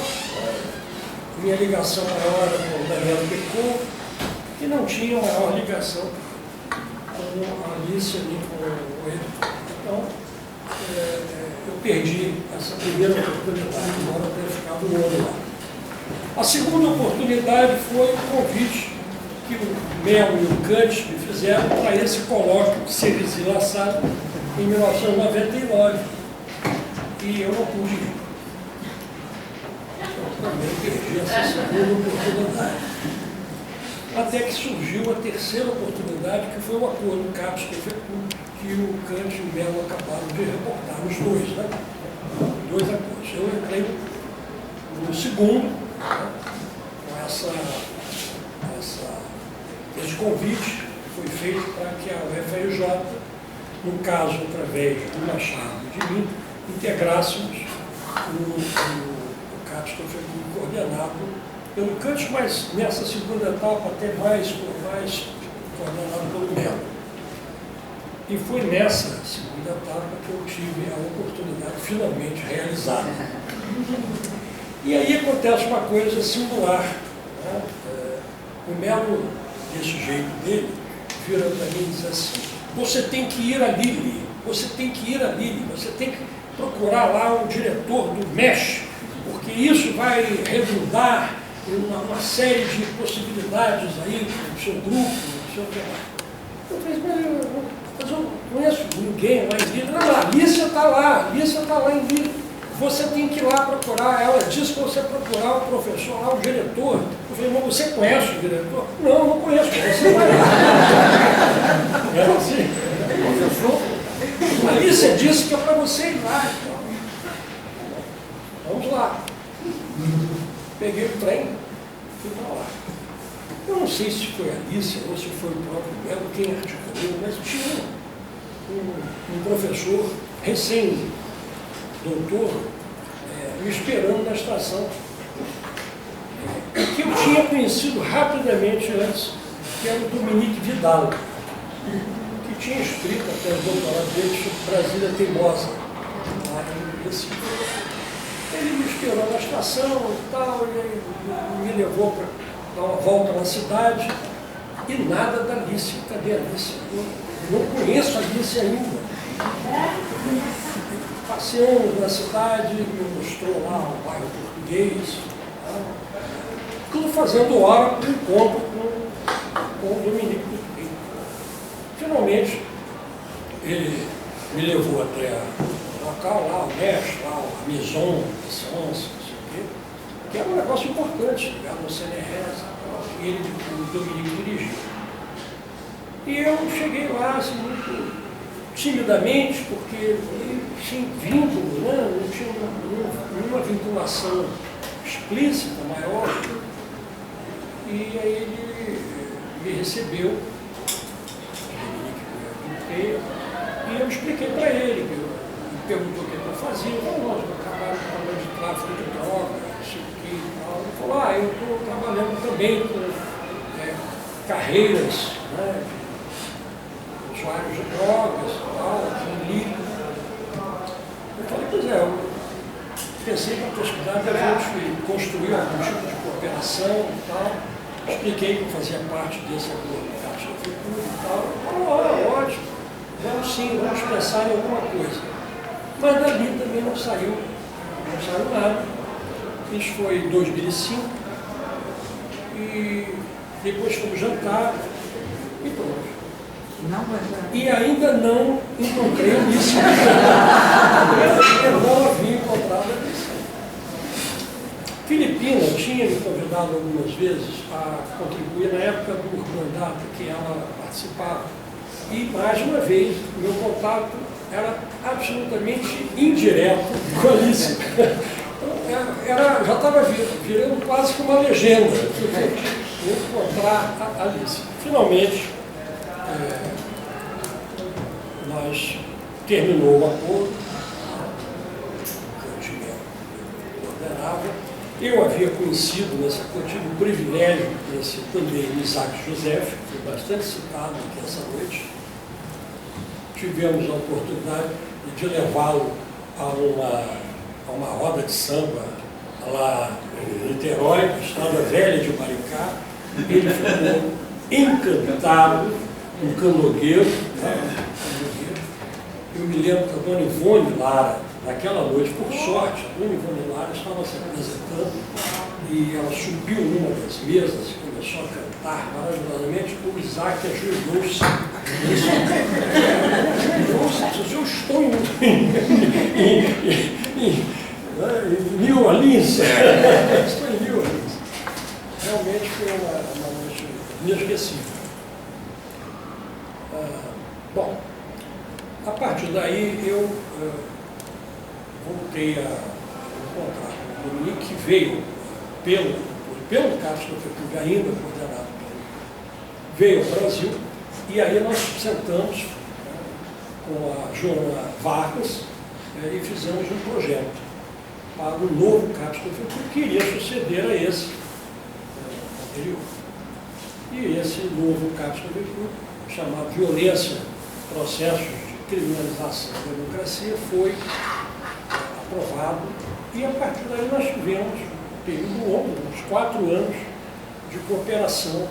minha ligação maior era com o Daniel Pecot, que não tinha maior ligação com a Alicia nem com o editor. Então, eu perdi essa primeira oportunidade, embora eu tenha ficado um ano lá. A segunda oportunidade foi o convite que o Mel e o Kant me fizeram para esse colóquio que seria lançado em 1999. E eu não pude ir. Eu também perdi essa segunda oportunidade. Até que surgiu a terceira oportunidade, que foi o acordo CAPES que que o Kant e o Mello acabaram de reportar, os dois, né? Dois acordos. Eu entrei no segundo, né? Com esse convite que foi feito para que a UFRJ, no caso, através do Machado e de mim, integrássemos o CAPES, que foi coordenado pelo Kant, mas nessa segunda etapa até mais coordenado pelo Mello. E foi nessa segunda etapa que eu tive a oportunidade finalmente realizada. E aí acontece uma coisa singular, né? O Mello, desse jeito dele, vira para mim e diz assim: você tem que ir a Lille, você tem que ir a Lille, você tem que procurar lá o diretor do MESH, porque isso vai redundar em uma série de possibilidades aí para o seu grupo, não sei o que lá. Eu falei, mas eu não conheço ninguém lá em Lille. Não, a Alicia está lá em Lille. Você tem que ir lá procurar. Ela disse que você procurar o professor lá, o diretor. Eu falei, mas você conhece o diretor? Não conheço. Você vai lá. Ela assim, professor, a Alicia disse que é para você ir lá. Então, vamos lá. Peguei o trem, fui para lá. Eu não sei se foi a Alicia ou se foi o próprio Mello quem articulou, mas tinha um professor recém-doutor me esperando na estação, que eu tinha conhecido rapidamente antes, que era o Dominique Vidal, que tinha escrito até o doutorado dele sobre Brasília Teimosa, lá em Recife. Ele me esperou na estação e tal, e me levou para dar uma volta na cidade, e nada da Alicia. Cadê a Alicia? Eu não conheço a Alicia ainda. Passeamos na cidade, me mostrou lá o bairro português, tudo fazendo hora para o encontro com o Dominique Vidal. Finalmente, ele me levou até o local lá, o mestre, lá, a maison, a séance, não sei o quê, que era um negócio importante, ligado no CNRS, e ele, o Dominique dirigiu. E eu cheguei lá, assim, muito timidamente, porque sem vínculo, né? Não tinha nenhuma vinculação explícita, maior. E aí ele me recebeu, e eu expliquei para ele, ele perguntou o que eu fazia. Eu falei, eu trabalho com de tráfico de drogas, isso aqui e tal. Ele falou, eu estou trabalhando também com carreiras, né, de usuários de drogas e tal, aqui em Lille. Eu falei, pois eu pensei que a possibilidade de a gente construir algum tipo de cooperação e tal. Expliquei que eu fazia parte desse acordo de Caixa da Futuro e tal. Ele falou, ótimo, vamos sim, vamos pensar em alguma coisa. Mas dali também não saiu nada. Isso foi em 2005. E depois fomos jantar e pronto. E ainda não encontrei a Alicia. Eu não havia encontrado a Alicia. Filipina tinha me convidado algumas vezes a contribuir na época do mandato que ela participava. E, mais uma vez, o meu contato era absolutamente indireto com a Alicia. Então, já estava virando quase que uma legenda encontrar a Alicia. Finalmente, nós terminou o acordo, que eu ordenava. Eu havia conhecido nesse acordo, tive o privilégio de conhecer também Isaac Joseph, que foi bastante citado aqui essa noite. Tivemos a oportunidade de levá-lo a uma roda de samba lá em Niterói, na Estrada Velha de Maricá. Ele ficou encantado, um canogueiro, né? Eu me lembro que a dona Ivone Lara, naquela noite, por sorte, a dona Ivone Lara estava se apresentando e ela subiu numa das mesas e começou a cantar maravilhosamente. O Isaac ajoelhou-se. Eu estou em New Orleans. Estou em New Orleans. Realmente foi uma noite inesquecível. Bom, voltei a encontrar com o Dominique, que veio pelo CAPES Cofepub, ainda coordenado veio ao Brasil, e aí nós sentamos com a Joana Vargas e fizemos um projeto para o novo CAPES Cofepub, que iria suceder a esse anterior. E esse novo CAPES Cofepub, chamado Violência, Processos de Criminalização da Democracia, foi aprovado, e a partir daí nós tivemos um período longo, uns 4 anos, de cooperação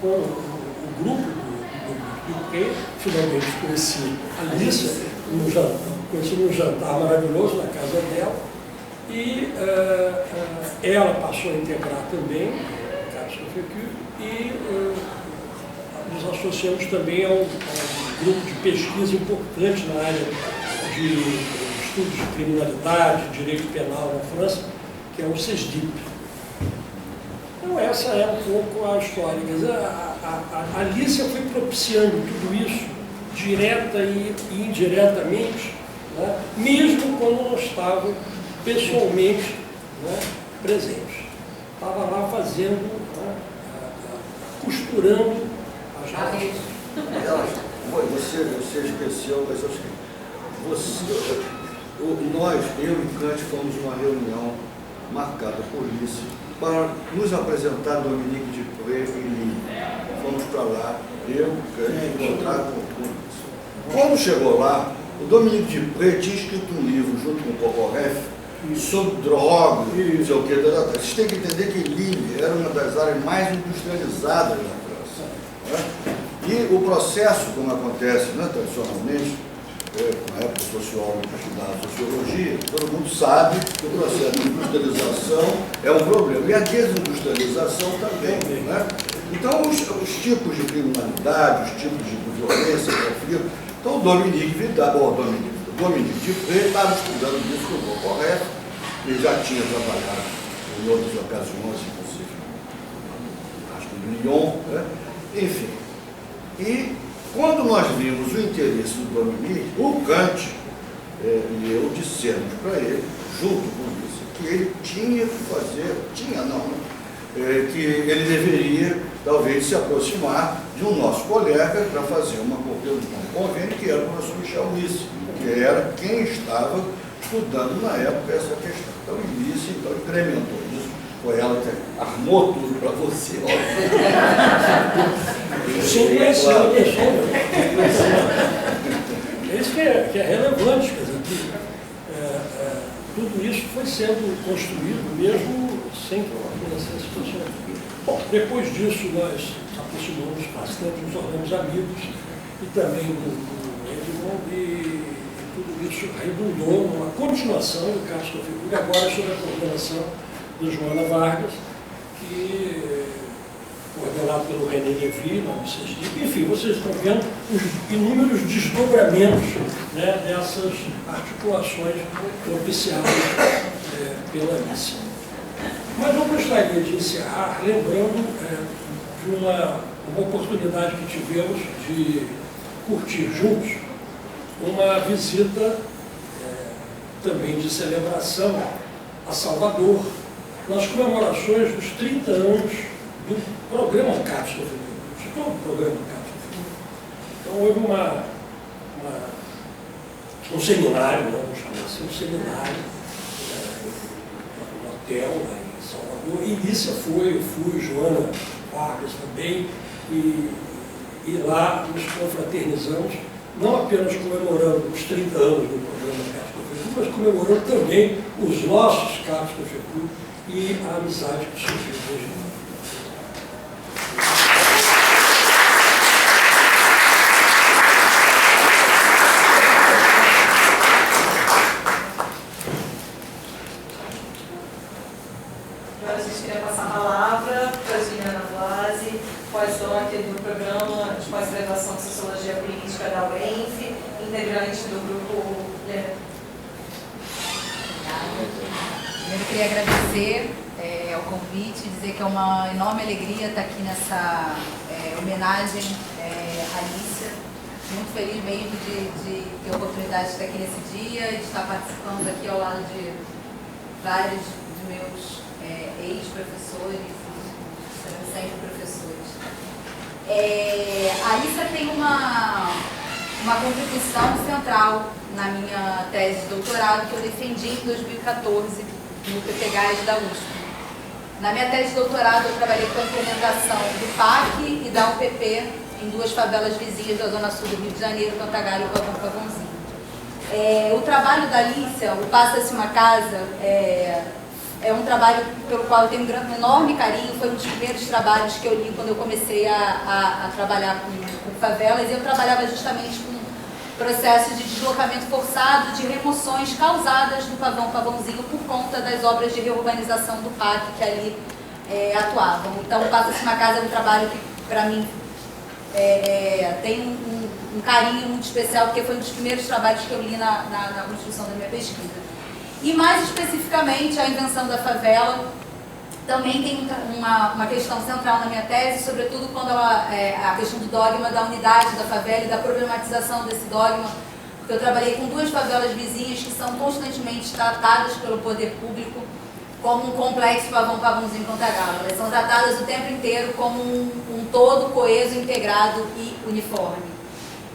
com o grupo do que finalmente conheci a Alicia, conheci num jantar maravilhoso na casa dela, e ela passou a integrar também o CAPES Cofepub, e nos associamos também a um grupo de pesquisa importante na área de estudos de criminalidade, direito penal na França, que é o CESDIP. Então essa é um pouco a história. Quer dizer, a Alicia foi propiciando tudo isso, direta e indiretamente, né, mesmo quando não estava pessoalmente, né, presente. Estava lá fazendo, né, costurando as relações. Você esqueceu, mas eu esqueci. Nós, eu e Kant, fomos numa reunião marcada por Alicia para nos apresentar Dominique Dupré e Lili. Fomos para lá, eu, Kant, encontrar com Alicia. Quando chegou lá, o Dominique Dupré tinha escrito um livro junto com o Poporeff sobre drogas, não sei o que. Vocês têm que entender que Lille era uma das áreas mais industrializadas na França, né? E o processo, como acontece, né, tradicionalmente, na época do sociólogo que estudava sociologia, todo mundo sabe que o processo de industrialização é um problema. E a desindustrialização também, né? Então, os tipos de criminalidade, os tipos de violência, conflito. Então, o Dominique Dupré estava estudando isso com o Poporeff, ele já tinha trabalhado em outras ocasiões, inclusive, acho que em Lyon, né? Enfim. E quando nós vimos o interesse do Dominique, o Kant e eu dissemos para ele, junto com isso, que ele tinha que fazer, que ele deveria, talvez, se aproximar de um nosso colega para fazer um convênio, que era o professor Michel Ulisses, que era quem estava estudando na época essa questão. Então, Ulisses, incrementou isso, foi ela que armou tudo para você. Sem conhecer a pessoa. É isso que é relevante, quer dizer, que tudo isso foi sendo construído mesmo sem conhecer a situação. Bom, depois disso nós aproximamos bastante, nos tornamos amigos, e também do Edmond, e tudo isso redundou numa continuação do CAPES Cofepub, agora sob a coordenação de Joana Vargas, que coordenado pelo René Lévy, lá no CESDIP. Enfim, vocês estão vendo os inúmeros desdobramentos, né, dessas articulações propiciadas pela Alicia. Mas eu gostaria de encerrar lembrando de uma oportunidade que tivemos de curtir juntos uma visita também de celebração a Salvador, nas comemorações dos 30 anos do programa CAPES Cofepub, de todo o programa CAPES Cofepub. Então houve um seminário, vamos chamar assim, um seminário no hotel lá em Salvador. E Lícia foi, eu fui, Joana Vargas também, e lá nos confraternizamos, não apenas comemorando os 30 anos do programa CAPES Cofepub, mas comemorando também os nossos CAPES Cofepub e a amizade que surgiu desde lá. Agora a gente queria passar a palavra para a Juliana Blasi, pós-doc do programa de pós-graduação de Sociologia Política da UENF, integrante do grupo Primeiro, eu queria agradecer ao convite, dizer que é uma enorme alegria estar aqui nessa homenagem à Alicia. muito feliz mesmo de ter a oportunidade de estar aqui nesse dia e de estar participando aqui ao lado de vários de meus ex-professores e serão sempre professores. A Alícia tem uma contribuição central na minha tese de doutorado que eu defendi em 2014 no PPGás da USP. Na minha tese de doutorado eu trabalhei com a implementação do PAC e da UPP em duas favelas vizinhas da Zona Sul do Rio de Janeiro, Cantagalho e Pavãozinho. O trabalho da Alícia, o Passa-se uma Casa, é um trabalho pelo qual eu tenho um enorme carinho. Foi um dos primeiros trabalhos que eu li quando eu comecei a trabalhar com favelas, e eu trabalhava justamente com processos de deslocamento forçado, de remoções causadas no Pavãozinho por conta das obras de reurbanização do PAC que ali atuavam. Então, o Passa-se uma Casa é um trabalho que, para mim, tem um carinho muito especial, porque foi um dos primeiros trabalhos que eu li na construção da minha pesquisa. E, mais especificamente, a invenção da favela também tem uma questão central na minha tese, sobretudo quando a questão do dogma da unidade da favela e da problematização desse dogma, porque eu trabalhei com duas favelas vizinhas que são constantemente tratadas pelo poder público como um complexo Pavãozinho e Cantagalo. Elas são tratadas o tempo inteiro como um todo coeso, integrado e uniforme.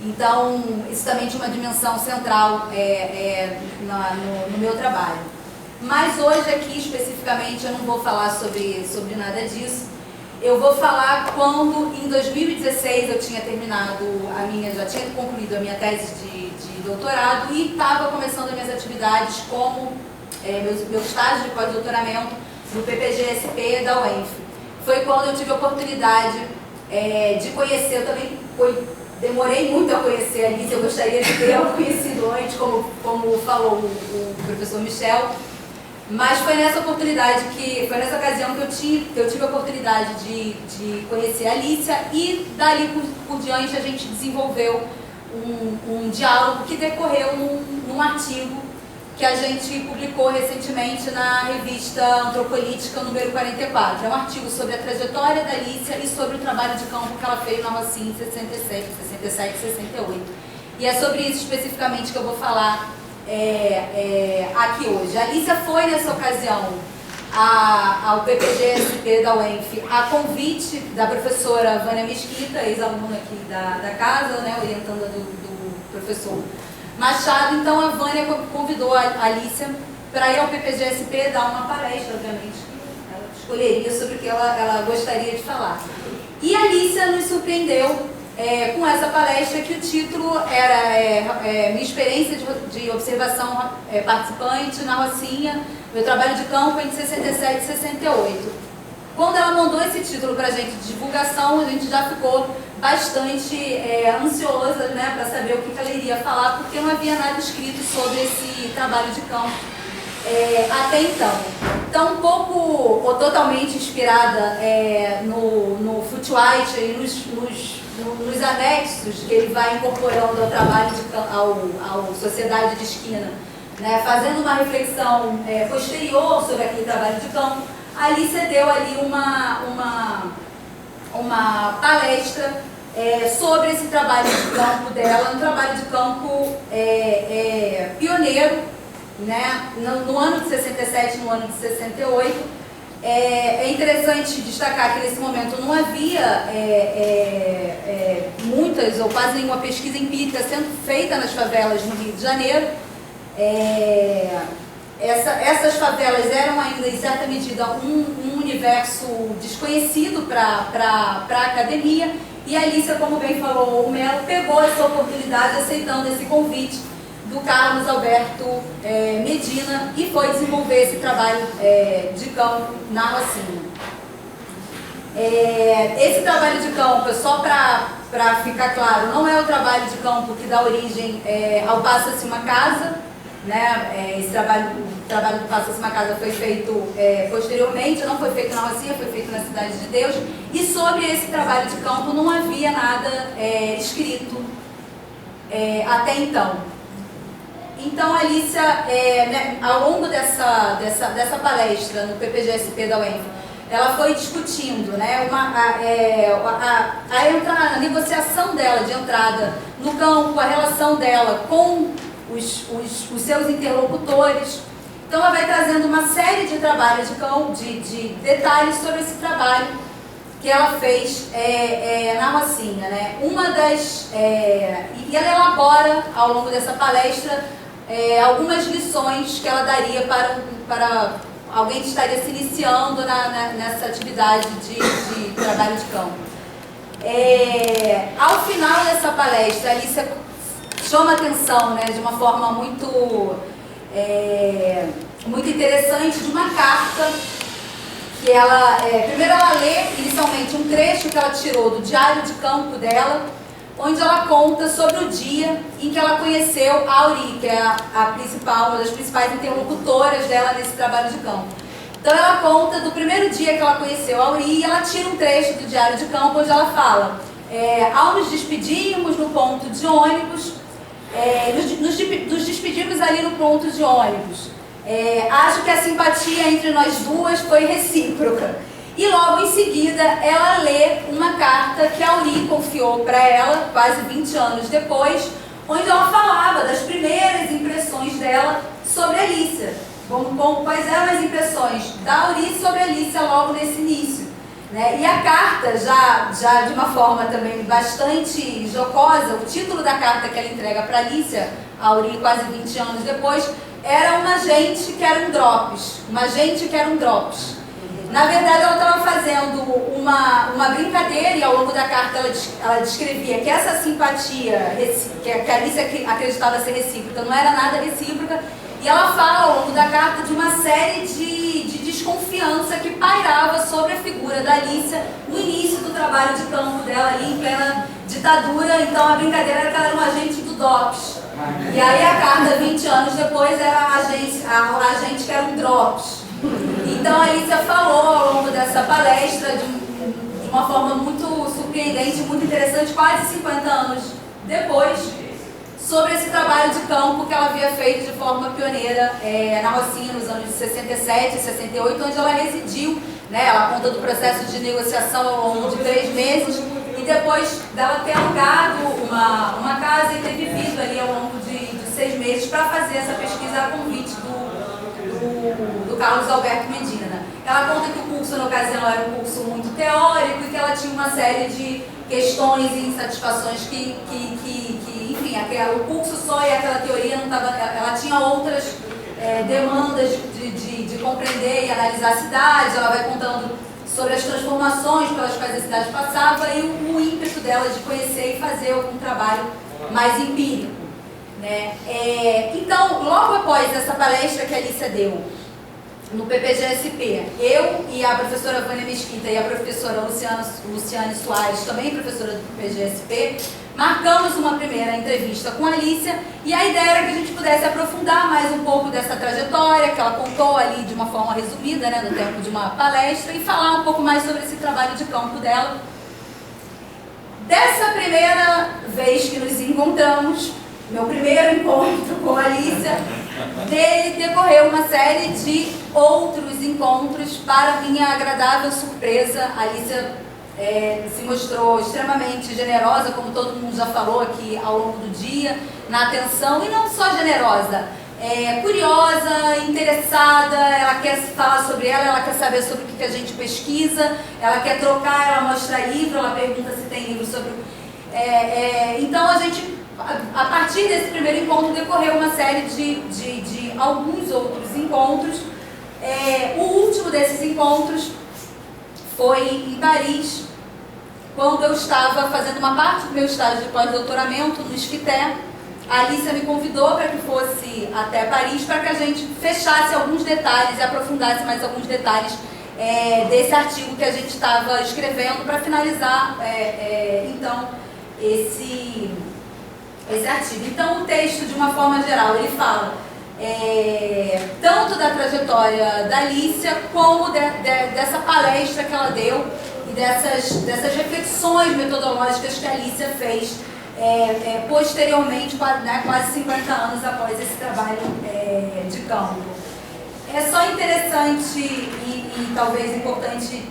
Então, isso também tinha uma dimensão central no meu trabalho. Mas hoje aqui, especificamente, eu não vou falar sobre nada disso. Eu vou falar quando, em 2016, eu tinha terminado já tinha concluído a minha tese de doutorado e estava começando as minhas atividades como meu estágio de pós-doutoramento no PPG-SP da UENF. Foi quando eu tive a oportunidade de conhecer, eu também demorei muito a conhecer a Alícia, eu gostaria de ter conhecido antes, como falou o professor Michel, mas foi nessa oportunidade, foi nessa ocasião que eu tive a oportunidade de conhecer a Alícia, e dali por diante a gente desenvolveu um diálogo que decorreu num artigo que a gente publicou recentemente na revista Antropolítica número 44. É um artigo sobre a trajetória da Alícia e sobre o trabalho de campo que ela fez na Rocinha em 67, 68. E é sobre isso especificamente que eu vou falar aqui hoje. A Alícia foi, nessa ocasião, ao PPG-SP da UENF, a convite da professora Vânia Mesquita, ex-aluna aqui da casa, né, orientanda do professor Machado. Então a Vânia convidou a Alícia para ir ao PPG-SP dar uma palestra, obviamente, ela escolheria sobre o que ela gostaria de falar. E a Alícia nos surpreendeu com essa palestra, que o título era Minha experiência de observação participante na Rocinha, meu trabalho de campo entre 67 e 68. Quando ela mandou esse título para a gente de divulgação, a gente já ficou bastante ansiosa, né, para saber o que ela iria falar, porque não havia nada escrito sobre esse trabalho de campo até então. Então, um pouco ou totalmente inspirada no Foote-White e nos anexos que ele vai incorporando ao trabalho ao Sociedade de Esquina, né, fazendo uma reflexão posterior sobre aquele trabalho de campo, a Alícia deu ali uma palestra sobre esse trabalho de campo dela, um trabalho de campo pioneiro, né, no ano de 67 e no ano de 68. É interessante destacar que nesse momento não havia muitas ou quase nenhuma pesquisa empírica sendo feita nas favelas no Rio de Janeiro. Essas favelas eram ainda, em certa medida, um universo desconhecido para a academia, e a Alícia, como bem falou o Melo, pegou essa oportunidade aceitando esse convite do Carlos Alberto Medina e foi desenvolver esse trabalho de campo na Rocinha. Esse trabalho de campo, só para ficar claro, não é o trabalho de campo que dá origem ao Passa-se uma Casa, né? O trabalho do Passa-se uma Casa foi feito posteriormente, não foi feito na Rocinha, foi feito na Cidade de Deus, e sobre esse trabalho de campo não havia nada escrito até então. Então, a Alícia, ao longo dessa palestra no PPG-SP da UENF, ela foi discutindo, né, a negociação dela de entrada no campo, a relação dela com os seus interlocutores. Então ela vai trazendo uma série de trabalhos de detalhes sobre esse trabalho que ela fez na Rocinha, né? E ela elabora ao longo dessa palestra algumas lições que ela daria para alguém que estaria se iniciando nessa atividade de trabalho de campo. Ao final dessa palestra, a Alícia chama a atenção, né, de uma forma muito interessante, de uma carta que ela, primeiro ela lê inicialmente um trecho que ela tirou do diário de campo dela, onde ela conta sobre o dia em que ela conheceu a Auri, que é uma das principais interlocutoras dela nesse trabalho de campo. Então ela conta do primeiro dia que ela conheceu a Auri e ela tira um trecho do diário de campo onde ela fala: ao nos despedirmos no ponto de ônibus, nos despedimos ali no ponto de ônibus. Acho que a simpatia entre nós duas foi recíproca. E logo em seguida ela lê uma carta que a Auri confiou para ela, quase 20 anos depois, onde ela falava das primeiras impressões dela sobre a Alícia. Quais eram as impressões da Auri sobre a Alícia logo nesse início, né? E a carta, já de uma forma também bastante jocosa, o título da carta que ela entrega para a Alícia, a Auri quase 20 anos depois, era uma gente que era um drops. Uma gente que era um drops. Na verdade, ela estava fazendo uma brincadeira e ao longo da carta ela descrevia que essa simpatia, que a Alícia acreditava ser recíproca, não era nada recíproca, e ela fala ao longo da carta de uma série de desconfiança que pairava sobre a figura da Alícia no início do trabalho de campo dela ali em plena ditadura. Então a brincadeira era que ela era um agente do DOPS. E aí a carta, 20 anos depois, era a agente que era um DROPS. Então a Alícia falou ao longo dessa palestra de uma forma muito surpreendente, muito interessante, quase 50 anos depois, sobre esse trabalho de campo que ela havia feito de forma pioneira na Rocinha nos anos de 67 e 68, onde ela residiu, né? Ela conta do processo de negociação ao longo de 3 meses e depois dela ter alugado uma casa e ter vivido ali ao longo de 6 meses para fazer essa pesquisa a convite do Carlos Alberto Medina. Ela conta que o curso na ocasião era um curso muito teórico e que ela tinha uma série de questões e insatisfações que enfim, o curso só e aquela teoria não estava, ela tinha outras demandas de compreender e analisar a cidade. Ela vai contando sobre as transformações pelas quais a cidade passava e o ímpeto dela de conhecer e fazer algum trabalho mais empírico, né? Então, logo após essa palestra que a Alícia deu no PPGSP, eu e a professora Vânia Mesquita e a professora Luciane Soares, também professora do PPGSP, marcamos uma primeira entrevista com a Alícia e a ideia era que a gente pudesse aprofundar mais um pouco dessa trajetória que ela contou ali de uma forma resumida, né, no tempo de uma palestra, e falar um pouco mais sobre esse trabalho de campo dela. Dessa primeira vez que nos encontramos, meu primeiro encontro com a Alícia, dele decorreu uma série de outros encontros. Para minha agradável surpresa, a Alícia se mostrou extremamente generosa, como todo mundo já falou aqui ao longo do dia, na atenção, e não só generosa, curiosa, interessada. Ela quer falar sobre ela quer saber sobre o que a gente pesquisa, ela quer trocar, ela mostra livro, ela pergunta se tem livro sobre... Então a gente, a partir desse primeiro encontro, decorreu uma série de alguns outros encontros. O último desses encontros foi em Paris, quando eu estava fazendo uma parte do meu estágio de pós-doutoramento no SFITE. A Alícia me convidou para que fosse até Paris para que a gente fechasse alguns detalhes e aprofundasse mais alguns detalhes desse artigo que a gente estava escrevendo para finalizar então esse artigo. Então o texto, de uma forma geral, ele fala tanto da trajetória da Alícia como dessa palestra que ela deu e dessas reflexões metodológicas que a Alícia fez posteriormente, quase 50 anos após esse trabalho de campo. É só interessante e talvez importante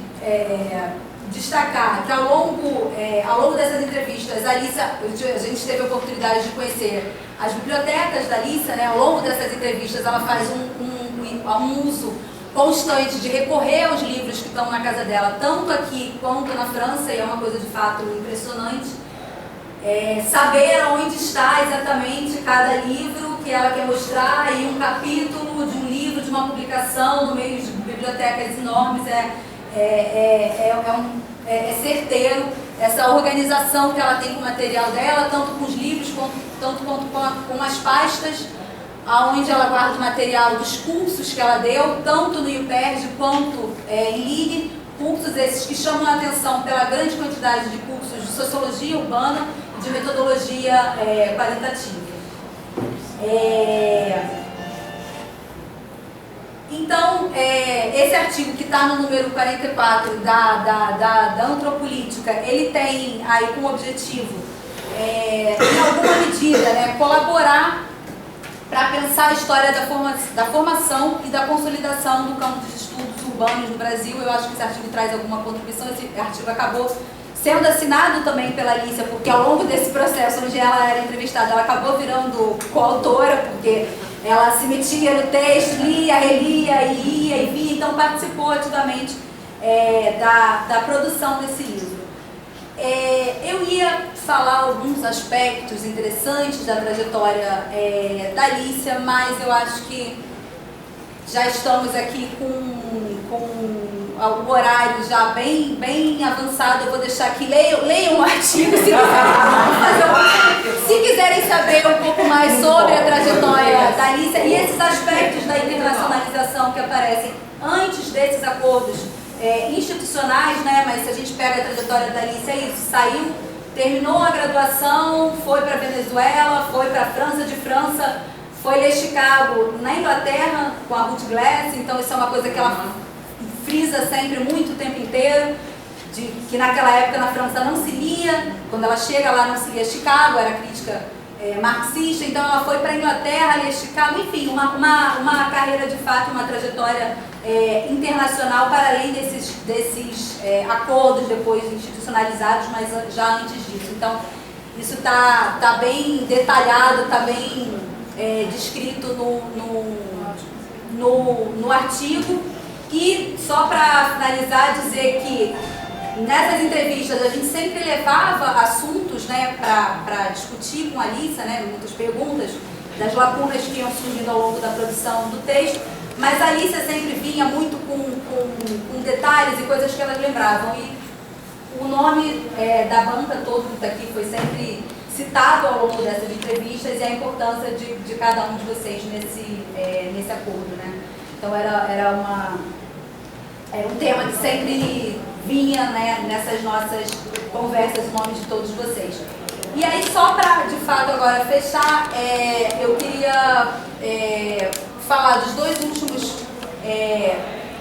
destacar que ao longo dessas entrevistas, a gente teve a oportunidade de conhecer as bibliotecas da Alicia, né? Ao longo dessas entrevistas ela faz um uso constante de recorrer aos livros que estão na casa dela, tanto aqui quanto na França, e é uma coisa de fato impressionante. Saber onde está exatamente cada livro que ela quer mostrar, e um capítulo de um livro, de uma publicação no meio de bibliotecas enormes, é certeiro essa organização que ela tem com o material dela, tanto com os livros, tanto quanto com as pastas, onde ela guarda o material dos cursos que ela deu, tanto no IUPERJ quanto em Ligue, cursos esses que chamam a atenção pela grande quantidade de cursos de sociologia urbana e de metodologia qualitativa. Então, esse artigo que está no número 44 da Antropolítica, ele tem aí como objetivo, em alguma medida, né, colaborar para pensar a história da formação e da consolidação do campo de estudos urbanos no Brasil. Eu acho que esse artigo traz alguma contribuição. Esse artigo acabou sendo assinado também pela Alicia, porque ao longo desse processo, onde ela era entrevistada, ela acabou virando coautora, porque ela se metia no texto, lia, relia, e ia e via, então participou ativamente da produção desse livro. Eu ia falar alguns aspectos interessantes da trajetória da Alicia, mas eu acho que já estamos aqui com o horário já bem avançado. Eu vou deixar aqui, leiam o artigo se quiserem saber um pouco mais sobre a trajetória da Alicia e esses aspectos da internacionalização que aparecem antes desses acordos institucionais, né? Mas se a gente pega a trajetória da Alicia, é isso: saiu, terminou a graduação, foi para a Venezuela, foi para a França, de França foi ler Chicago na Inglaterra com a Ruth Glass. Então isso é uma coisa que ela frisa sempre muito o tempo inteiro, que naquela época na França não se lia, quando ela chega lá não se lia Chicago, era crítica marxista, então ela foi para a Inglaterra ler Chicago, enfim, uma carreira de fato, uma trajetória internacional para além desses acordos depois institucionalizados, mas já antes disso. Então isso está bem detalhado, está bem descrito no artigo. E só para finalizar, dizer que nessas entrevistas a gente sempre levava assuntos, né, para discutir com a Alicia, né, muitas perguntas das lacunas que iam surgindo ao longo da produção do texto, mas a Alicia sempre vinha muito com detalhes e coisas que elas lembravam. E o nome da banca todo daqui foi sempre citado ao longo dessas entrevistas, e a importância de cada um de vocês nesse acordo, né? Então era um tema que sempre vinha, né, nessas nossas conversas, em nome de todos vocês. E aí, só para de fato agora fechar, eu queria falar dos dois últimos,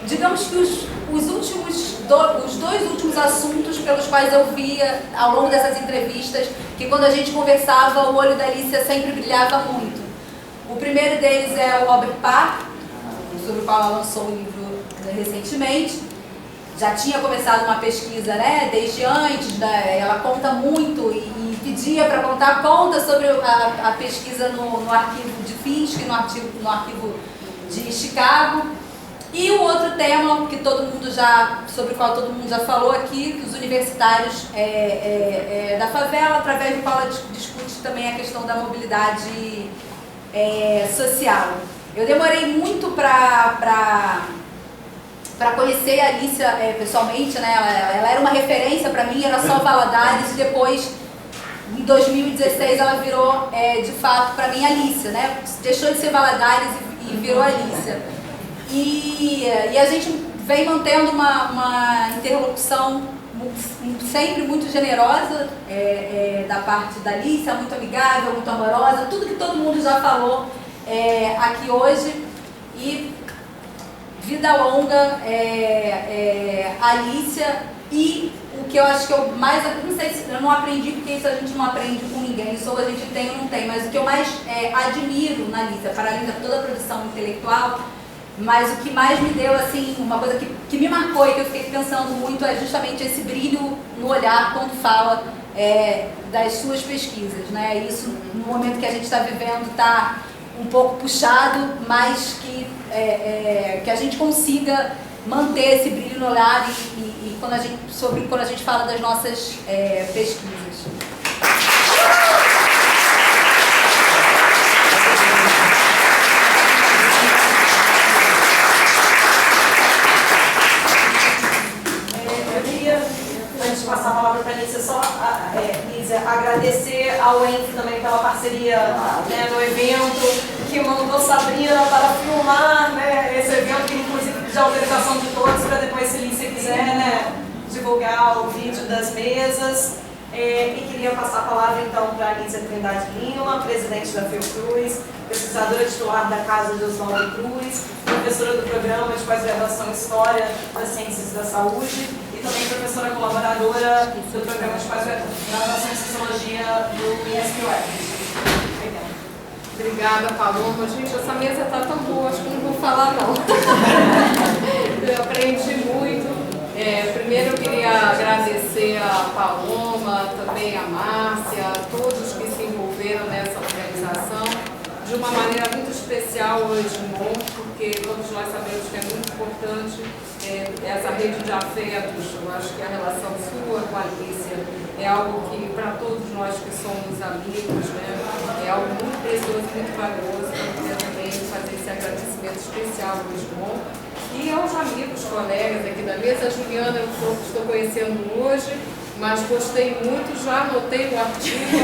digamos que os dois últimos assuntos pelos quais eu via ao longo dessas entrevistas, que quando a gente conversava o olho da Alicia sempre brilhava muito. O primeiro deles é o Albert Park, sobre o qual ela lançou um livro recentemente. Já tinha começado uma pesquisa, né, desde antes, ela conta muito e pedia para conta sobre a pesquisa no arquivo de Fisk, no arquivo de Chicago. E o outro tema sobre o qual todo mundo já falou aqui, os universitários da favela, através do qual ela discute também a questão da mobilidade social. Eu demorei muito para conhecer a Alicia pessoalmente, né? Ela era uma referência para mim, era só Valadares, e depois, em 2016, ela virou, de fato, para mim, Alicia, né? Deixou de ser Valadares e virou Alicia. E a gente vem mantendo uma interlocução sempre muito generosa da parte da Alicia, muito amigável, muito amorosa, tudo que todo mundo já falou aqui hoje. E vida longa, Alicia. E o que eu acho que eu mais, não sei se eu não aprendi, porque isso a gente não aprende com ninguém, isso ou a gente tem ou não tem, mas o que eu mais admiro na Alicia, para além de toda a produção intelectual, Mas o que mais me deu, assim, uma coisa que me marcou e que eu fiquei pensando muito é justamente esse brilho no olhar quando fala das suas pesquisas, né? Isso, no momento que a gente está vivendo, está um pouco puxado, mas que a gente consiga manter esse brilho no olhar e quando a gente fala das nossas pesquisas. Antes de passar a palavra para a Nícia, só Nícia, agradecer ao ENF também pela parceria, né, no evento, que mandou Sabrina para filmar, né, esse evento, que inclusive pediu a autorização de todos para depois, se Nícia quiser, né, divulgar o vídeo das mesas. E queria passar a palavra então para a Nícia Trindade Lima, presidente da Fiocruz, pesquisadora titular da Casa de Oswaldo Cruz, professora do programa de pós-graduação em História das Ciências da Saúde e também professora colaboradora do programa de pós-graduação em Sociologia do ISP-UERJ. Obrigada, Paloma. Gente, essa mesa está tão boa, acho que não vou falar não. Eu aprendi muito. Primeiro eu queria agradecer a Paloma, também a Márcia, a todos que se envolveram nessa organização, de uma maneira muito especial o Edmond, porque todos nós sabemos que é muito importante essa rede de afetos. Eu acho que a relação sua com a Alicia é algo que, para todos nós que somos amigos, né, é algo muito precioso, muito valioso. Eu queria também fazer esse agradecimento especial ao Edmond. E aos amigos, colegas aqui da mesa, a Juliana eu estou conhecendo hoje, mas gostei muito, já anotei o artigo,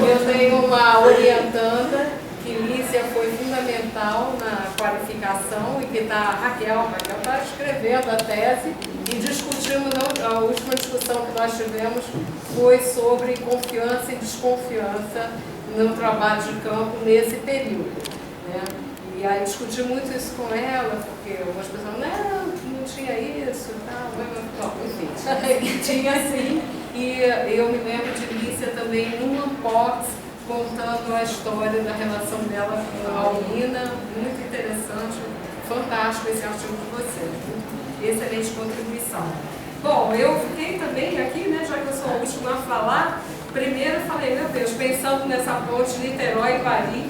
eu tenho uma orientanda, que Lícia foi fundamental na qualificação e que a Raquel está escrevendo a tese e discutimos, a última discussão que nós tivemos foi sobre confiança e desconfiança no trabalho de campo nesse período, né? E aí discuti muito isso com ela, porque algumas pessoas não tinha isso e tal, enfim, tinha sim. E eu me lembro de Lícia também numa pós contando a história da relação dela com a Aulina, muito interessante, fantástico esse artigo de você, excelente contribuição. Bom, eu fiquei também aqui, né, já que eu sou a última a falar. Primeiro eu falei, meu Deus, pensando nessa ponte Niterói e Paris.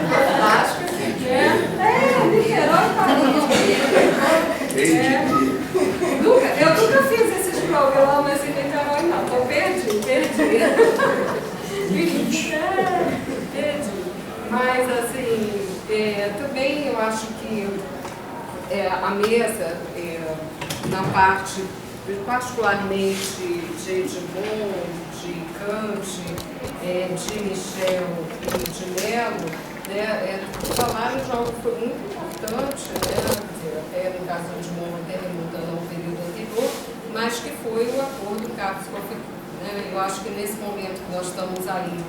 Fantástica. Niterói e Paris. Eu nunca fiz esses programas em Niterói, não. Então perdi. Mas assim, também eu acho que a mesa, na parte particularmente de Edmond, de Kant, de Michel e de Mello, né, falaram de algo que foi muito importante, né, até no caso de Edmond, até remontando ao período anterior, mas que foi o acordo Capes-Cofficu. Né? Eu acho que nesse momento que nós estamos aí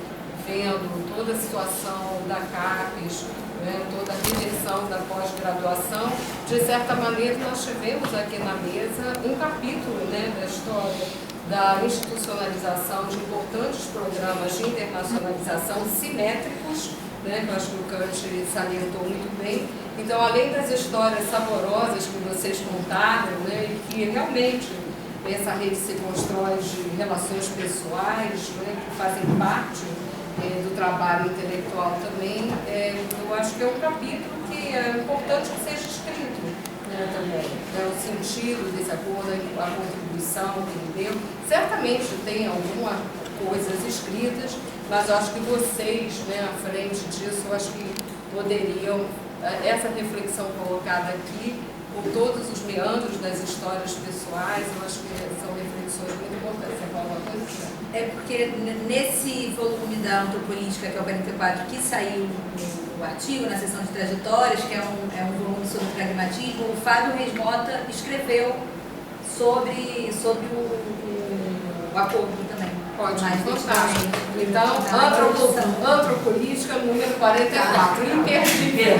vendo toda a situação da Capes, né, toda a direção da pós-graduação, de certa maneira nós tivemos aqui na mesa um capítulo, né, da história da institucionalização de importantes programas de internacionalização simétricos, né, que eu acho que o Kant salientou muito bem. Então, além das histórias saborosas que vocês contaram, né, e que realmente essa rede se constrói de relações pessoais, né, que fazem parte do trabalho intelectual também, eu acho que é um capítulo que é importante que seja escrito, né, também. O sentido desse acordo, a contribuição que ele deu. Certamente tem algumas coisas escritas, mas eu acho que vocês, né, à frente disso, eu acho que poderiam, essa reflexão colocada aqui, por todos os meandros das histórias pessoais, eu acho que são reflexões muito importantes. Você fala uma coisa? É porque nesse volume da Antropolítica, que é o 44, que saiu no artigo, na seção de trajetórias, que é um volume sobre pragmatismo, o Fábio Reis Mota escreveu sobre o acordo também. Pode, fantástico. Então, Antropolítica número 44, imperdível.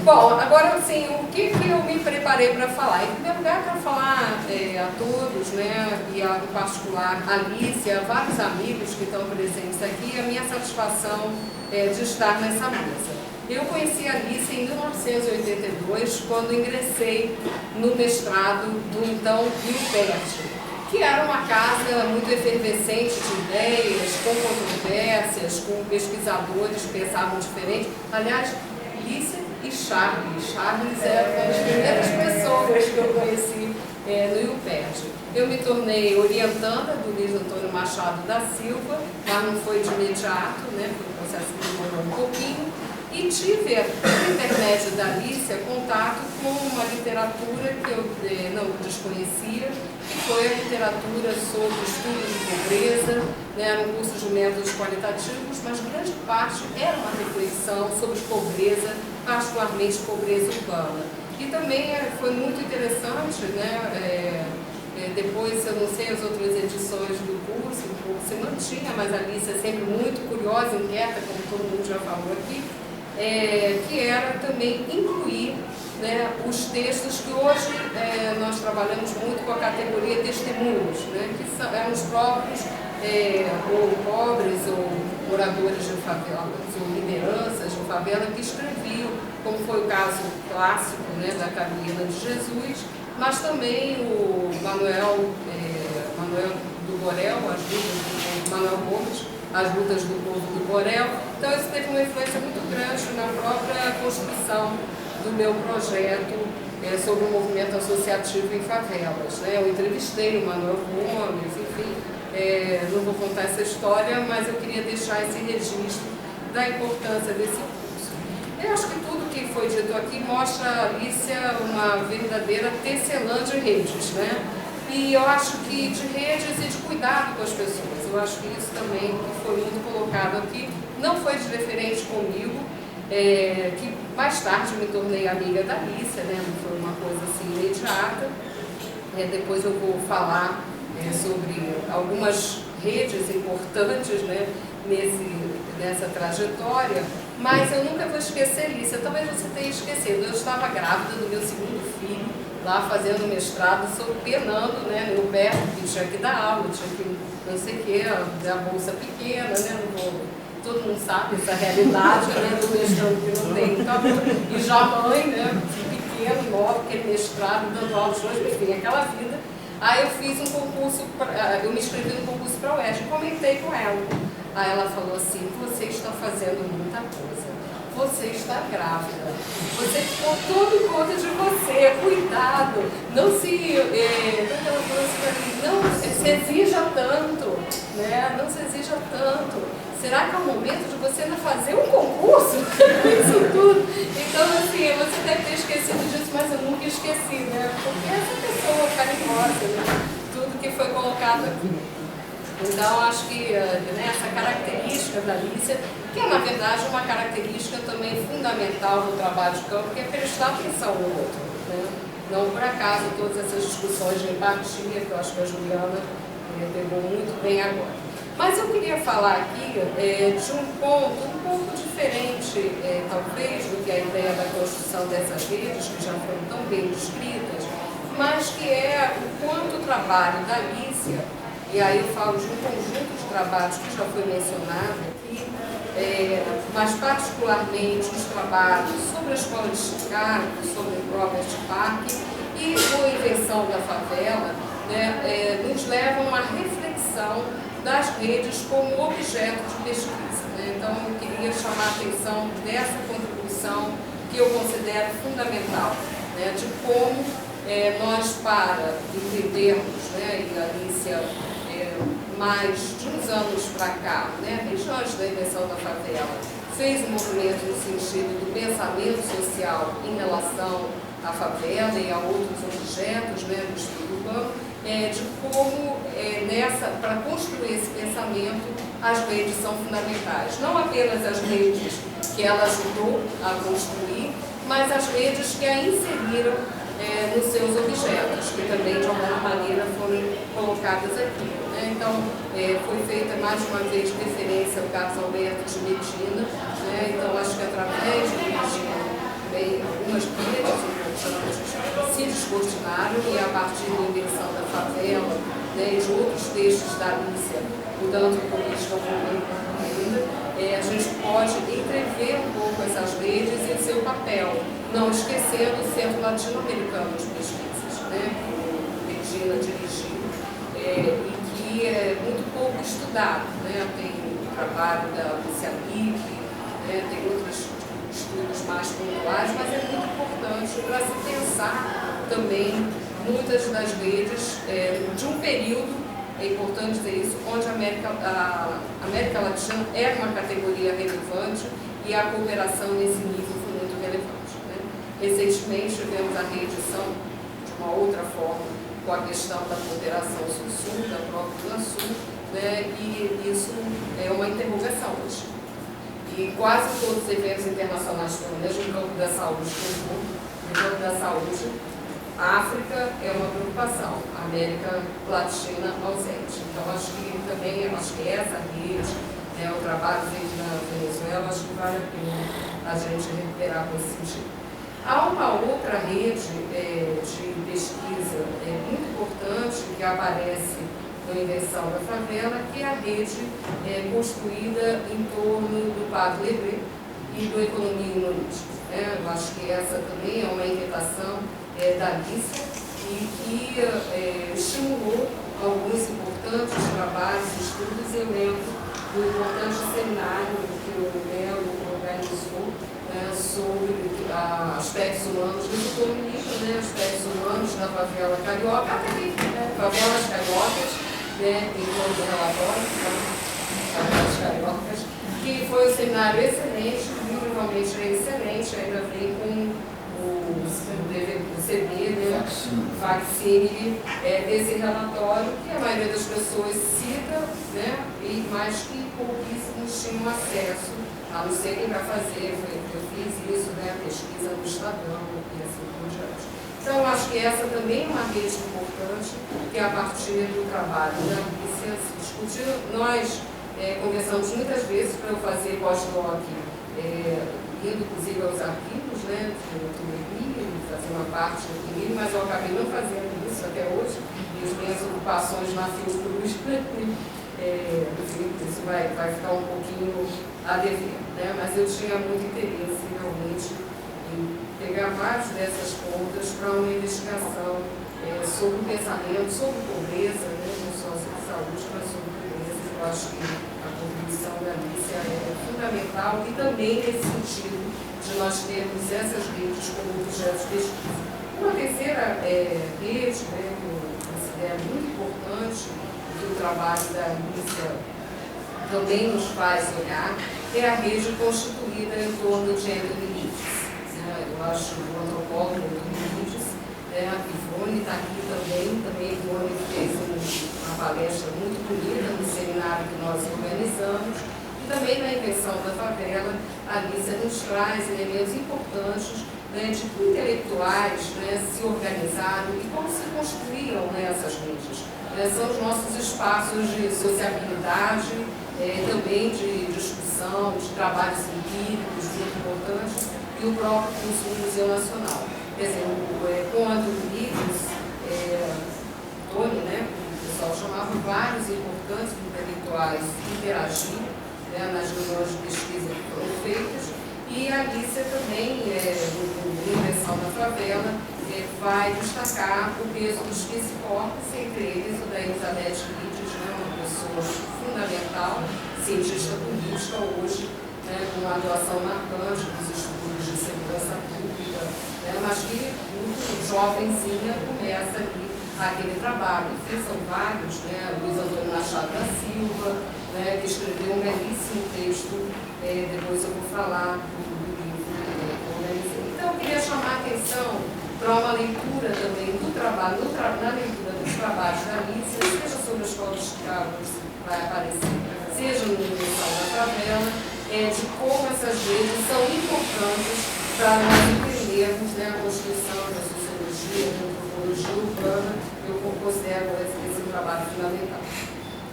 Bom, agora assim, o que eu me preparei para falar? Em primeiro lugar, quero falar a todos, né, e em particular a Alice, a vários amigos que estão presentes aqui, a minha satisfação de estar nessa mesa. Eu conheci a Alice em 1982, quando ingressei no mestrado do então IUPERJ, que era uma casa muito efervescente de ideias, com controvérsias, com pesquisadores que pensavam diferente. Aliás, Alice e Charles. Charles era uma das primeiras pessoas que eu conheci no IUPERJ. Eu me tornei orientanda do Luiz Antônio Machado da Silva, mas não foi de imediato, né? Foi um processo que demorou um pouquinho. E tive, por intermédio da Alicia, contato com uma literatura que eu não desconhecia, que foi a literatura sobre estudo de pobreza, né, era um curso de métodos qualitativos, mas grande parte era uma reflexão sobre pobreza, particularmente pobreza urbana. E também foi muito interessante, né, depois, eu não sei, as outras edições do curso, um pouco se mantinha, mas a Alicia é sempre muito curiosa, inquieta, como todo mundo já falou aqui, que era também incluir, né, os textos que hoje nós trabalhamos muito com a categoria testemunhos, né, que eram os próprios ou pobres ou moradores de favelas ou lideranças de favela que escreviam, como foi o caso clássico, né, da Carolina de Jesus, mas também o Manuel do Borel, Manuel Gomes, as lutas do povo do Borel. Então isso teve uma influência muito grande na própria construção do meu projeto sobre o movimento associativo em favelas, né? Eu entrevistei o Manuel Gomes, enfim, não vou contar essa história, mas eu queria deixar esse registro da importância desse curso. Eu acho que tudo que foi dito aqui mostra a Alicia uma verdadeira tecelã de redes, né? E eu acho que de redes e de cuidado com as pessoas. Eu acho que isso também foi muito colocado aqui. Não foi diferente comigo, que mais tarde me tornei amiga da Alicia, né? Não foi uma coisa assim imediata. Depois eu vou falar sobre algumas redes importantes, né, nessa trajetória, mas eu nunca vou esquecer isso. Talvez você tenha esquecido. Eu estava grávida do meu segundo filho, lá fazendo mestrado, penando, né, no pé, que tinha que dar aula, tinha que não sei o que, a bolsa pequena, né, todo mundo sabe essa realidade, né, do mestrado que não tem. Então, e já mãe, né, pequeno, nova, aquele mestrado, dando aula de hoje, enfim, aquela vida. Aí eu fiz um concurso, eu me inscrevi no concurso para a UERJ, comentei com ela. Aí ela falou assim: você está fazendo muita coisa, você está grávida, você ficou tudo em conta de você, cuidado, não se, não se exija tanto, né? Não se exija tanto. Será que é o momento de você ainda fazer um concurso? Isso tudo. Então, assim, você deve ter esquecido disso, mas eu nunca esqueci, né? Porque essa pessoa carinhosa, né? Tudo que foi colocado aqui. Então, acho que essa característica da Alicia, que é, na verdade, uma característica também fundamental no trabalho de campo, que é prestar atenção no outro, né? Não por acaso todas essas discussões de empatia, que eu acho que a Juliana pegou muito bem agora. Mas eu queria falar aqui de um ponto um pouco diferente, talvez, do que a ideia da construção dessas redes, que já foram tão bem descritas, mas que é o quanto o trabalho da Alicia, e aí eu falo de um conjunto de trabalhos que já foi mencionado aqui, mas particularmente os trabalhos sobre a Escola de Chicago, sobre Robert Park e a Invenção da Favela, né, nos levam à reflexão das redes como objeto de pesquisa, né? Então, eu queria chamar a atenção dessa contribuição que eu considero fundamental, né? De como nós, para entendermos, né, e a Alicia, mais de uns anos para cá, né, desde antes da invenção da favela, fez um movimento no sentido do pensamento social em relação à favela e a outros objetos, né, do estudo urbano, de como, para construir esse pensamento, as redes são fundamentais. Não apenas as redes que ela ajudou a construir, mas as redes que a inseriram nos seus objetos, que também, de alguma maneira, foram colocadas aqui, né? Então, foi feita mais uma vez referência ao Carlos Alberto de Medina, né? Então, acho que através de Medina, algumas redes importantes seminário e a partir da invenção da favela, né, e de outros textos da Alicia, o tanto política como ainda, a gente pode entrever um pouco essas redes e seu papel, não esquecendo o Centro Latino-Americano de Pesquisas, né, que Regina dirigiu, e que é muito pouco estudado, né, tem o trabalho da Lúcia Lick, né, tem outros estudos mais pontuais, mas é muito importante para se pensar também muitas das redes de um período, é importante dizer isso, onde a América Latina era uma categoria relevante e a cooperação nesse nível foi muito relevante, né? Recentemente tivemos a reedição de uma outra forma com a questão da cooperação sul-sul, da própria sul, né? E isso é uma interrogação hoje. E quase todos os eventos internacionais, pelo menos no campo da saúde, no campo da saúde, a África é uma preocupação, a América Latina ausente. Então, acho que também, essa rede, né, o trabalho feito na Venezuela, acho que vale a pena a gente recuperar com esse sentido. Há uma outra rede de pesquisa muito importante que aparece na Invenção da Favela, que é a rede construída em torno do Padre Lebré e do Economia Humanística. Eu acho que essa também é uma inquietação da Alicia e que estimulou alguns importantes trabalhos, estudos. Eu lembro do importante seminário que o Melo organizou sobre aspectos humanos do comunismo, né, aspectos humanos da favela carioca, favelas cariocas, né, em torno do relatório, favelas cariocas, que foi um seminário excelente, realmente é excelente, ainda vem com o CD, né, facsímile desse relatório, que a maioria das pessoas cita, né, mas que pouquíssimos tinham acesso, a não ser quem vai fazer, eu fiz isso, né, pesquisa no Estadão e assim por diante. Então, eu acho que essa também é uma rede importante, que a partir do trabalho da Alicia se discutiu. Nós conversamos muitas vezes para eu fazer pós-doc, indo inclusive aos arquivos, né, fazer uma parte do livro, mas eu acabei não fazendo isso até hoje, e as minhas ocupações na Fiocruz, isso vai ficar um pouquinho a dever, né? Mas eu tinha muito interesse realmente em pegar várias dessas pontas para uma investigação sobre o pensamento, sobre pobreza, né? Não só sobre saúde, mas sobre pobreza. Eu acho que a contribuição da Alicia é fundamental e também nesse sentido de nós termos essas redes como objetos de pesquisa. Uma terceira rede, né, que eu considero muito importante, que o trabalho da Alicia também nos faz olhar, é a rede constituída em torno de Anthony Lidges. Eu acho o antropólogo Anthony Lidges, a Ivone está aqui também a Ivone fez uma palestra muito bonita no seminário que nós organizamos, e também na Invenção da Favela, a Alicia nos traz elementos importantes, né, de intelectuais, né, se organizaram e como se construíam, né, essas redes. São os nossos espaços de sociabilidade, também de discussão, de trabalhos empíricos muito importantes, e o próprio curso do Museu Nacional. Quer dizer, com Anthony Lidges, Tony, né, o pessoal chamava vários importantes intelectuais interagir, né, nas reuniões de pesquisa que foram feitas, e a Alicia também, no Invenção da Favela, vai destacar o peso dos psicólogos, entre eles o da Elizabeth Lidges, né, uma pessoa fundamental, cientista política hoje, né, com uma atuação marcante dos estudos de segurança pública, né, mas que muito jovenzinha começa ali aquele trabalho. Enfim, são vários, né, Luiz Antônio Machado da Silva, né, que escreveu um belíssimo texto, depois eu vou falar do livro que eu organizei. Então, eu queria chamar a atenção para uma leitura também do trabalho, na leitura dos trabalhos da Alicia, seja sobre a Escola de Chicago, que vai aparecer, seja no Invenção da Favela, de como essas redes são importantes para nós entendermos, né, a construção da sociologia, da antropologia urbana. Eu considero esse trabalho fundamental.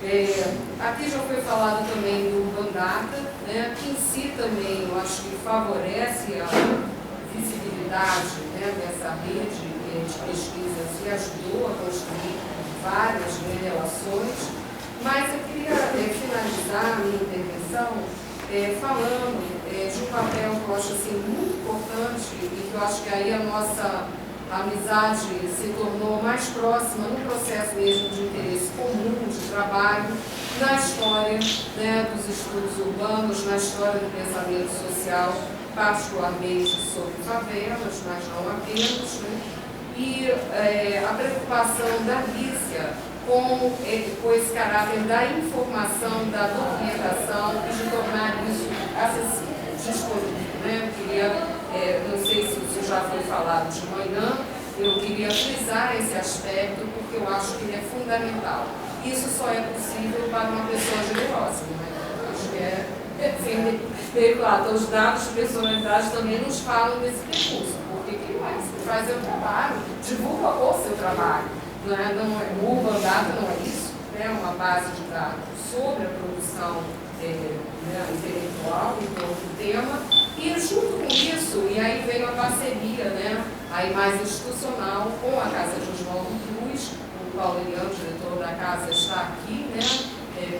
Aqui já foi falado também do Bandata, né, que em si também eu acho que favorece a visibilidade, né, dessa rede, de pesquisas e ajudou a construir várias relações, mas eu queria finalizar a minha intervenção falando de um papel que eu acho assim, muito importante e que eu acho que aí a nossa amizade se tornou mais próxima no processo mesmo de interesse comum, de trabalho, na história, né, dos estudos urbanos, na história do pensamento social, particularmente sobre favelas, mas não apenas, né? E a preocupação da Lícia com esse caráter da informação, da documentação e de tornar isso acessível, disponível, né? Eu queria, não sei se isso já foi falado de manhã, eu queria frisar esse aspecto porque eu acho que ele é fundamental. Isso só é possível para uma pessoa generosa, né? Acho que assim, meio claro, então, os dados de personalidade também nos falam desse percurso, porque quem mais faz é o trabalho, divulga o seu trabalho. Não é, o Urban Data não é isso, é uma base de dados sobre a produção intelectual em torno do tema, e junto com isso, e aí veio a parceria, né, aí mais institucional, com a Casa de Oswaldo Cruz. O Paulo Eliano, diretor da casa, está aqui, né,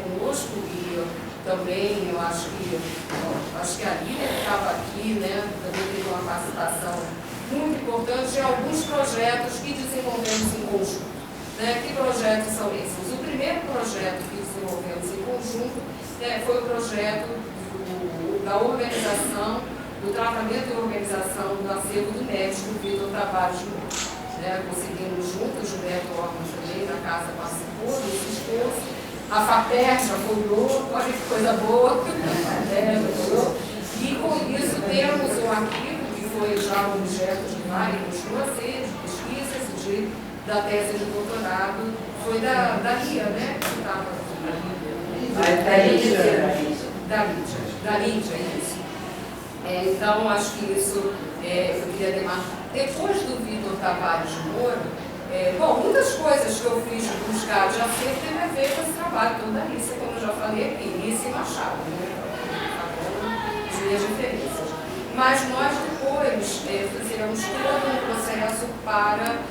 conosco, e também eu acho que a Lívia estava aqui, né, também teve uma participação muito importante em alguns projetos que desenvolvemos em conjunto. Né? Que projetos são esses? O primeiro projeto que desenvolvemos em conjunto foi o projeto da organização, do tratamento e organização do acervo do médico Vitor Tavares de Moura. Conseguimos juntos, o Gilberto Orman também, da casa participou desse esforço. A FAPER já apoiou, olha que coisa boa. E com isso temos um arquivo que foi já objeto de várias de pesquisas da tese de doutorado, foi da Lia, né? Que estava da Lídia, isso. Então, acho que isso eu queria demarcar. Depois do Vitor Tavares de Moura, bom, muitas coisas que eu fiz de buscar de acervo teve a ver com esse trabalho todo da Lícia, como eu já falei aqui, Lícia e Machado, né? As minhas referências. Mas nós depois fizemos todo um processo para,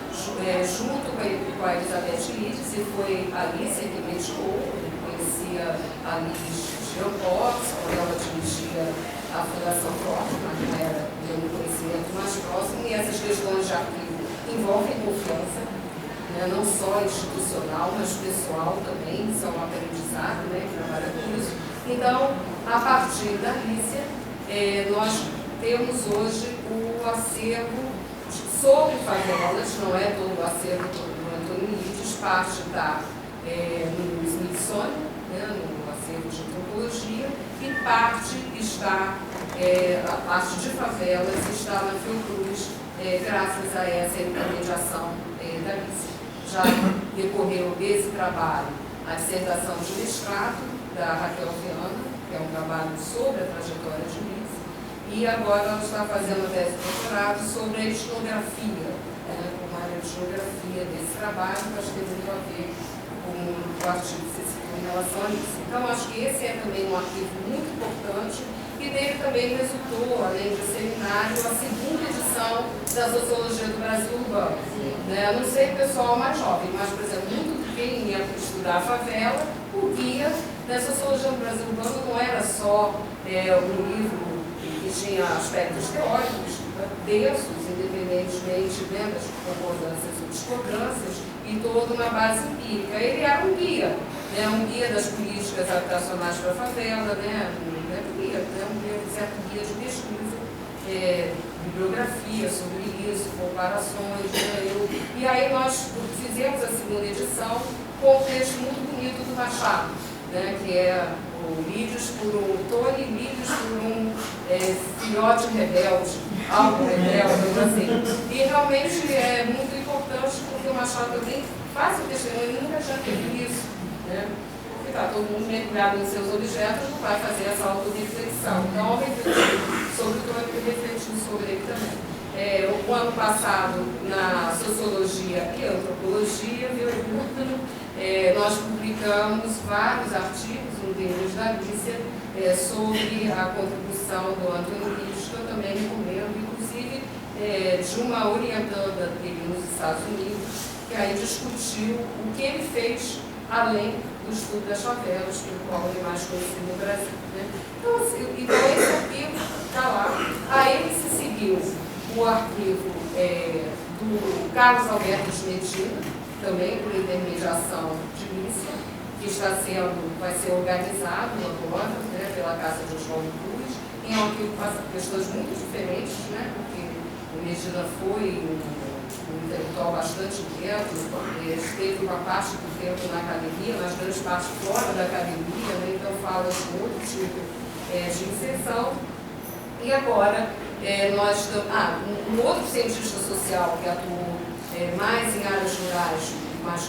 junto com a Elizabeth Lides, e foi a Lícia que mediou, eu conhecia a Lides Geopox, quando ela dirigia a Fundação Forte, mas não era de um conhecimento mais próximo, e essas questões de arquivo envolvem confiança, né, não só institucional, mas pessoal também, que são um aprendizado, né, que trabalha com isso. Então, a partir da Lícia, nós temos hoje o acervo sobre favelas, não é todo o acervo do Antônio Lides, parte está no Smithsonian, né, no acervo de antropologia, e parte está, a parte de favelas está na Fiocruz, graças a essa intermediação da Lícia. Já decorreu desse trabalho a dissertação de mestrado da Raquel Viana, que é um trabalho sobre a trajetória de Lícia, e agora ela está fazendo a tese de doutorado sobre a etnografia, como a etnografia desse trabalho, que acho que tem muito a ver com o artigo que você citou em relação a isso. Então, acho que esse é também um arquivo muito importante, e dele também resultou, além do seminário, a segunda edição da Sociologia do Brasil Urbano. Não sei o pessoal mais jovem, mas, por exemplo, muito quem ia estudar a favela, o guia da Sociologia do Brasil Urbano não era só um livro que tinha aspectos teóricos densos, independentemente das concordâncias ou discordâncias, e toda uma base empírica. Ele era um guia das políticas habitacionais para a favela, um certo guia de pesquisa, bibliografia sobre isso, comparações. E aí nós fizemos a segunda edição com um texto muito bonito do Machado, que é o Lídios por um Tony, Lídios por um filhote rebelde, algo rebelde, assim. E realmente é muito importante porque o Machado também faz o testemunho e nunca já teve isso, porque está todo mundo mergulhado em seus objetos, não vai fazer essa autorreflexão. Então, ao refletir sobre o que eu refleti sobre ele também. O ano passado, na Sociologia e Antropologia, nós publicamos vários artigos, um deles da Lícia, sobre a contribuição do Antônio Lides, que eu também recomendo, inclusive de uma orientanda dele nos Estados Unidos, que aí discutiu o que ele fez além do estudo das favelas, pelo qual ele é mais conhecido no Brasil. Né? Então, esse arquivo está lá. Aí ele se seguiu o arquivo do Carlos Alberto de Medina, também por intermediação de Lícia, que vai ser organizado agora, né, pela Casa de João Cruz, em um arquivo com pessoas muito diferentes, né, porque o Medina foi um intelectual bastante quieto, esteve uma parte do tempo na academia, mas grande parte fora da academia, né, então fala de outro tipo de inserção. E agora, nós um outro cientista social que atuou mais em áreas rurais, mas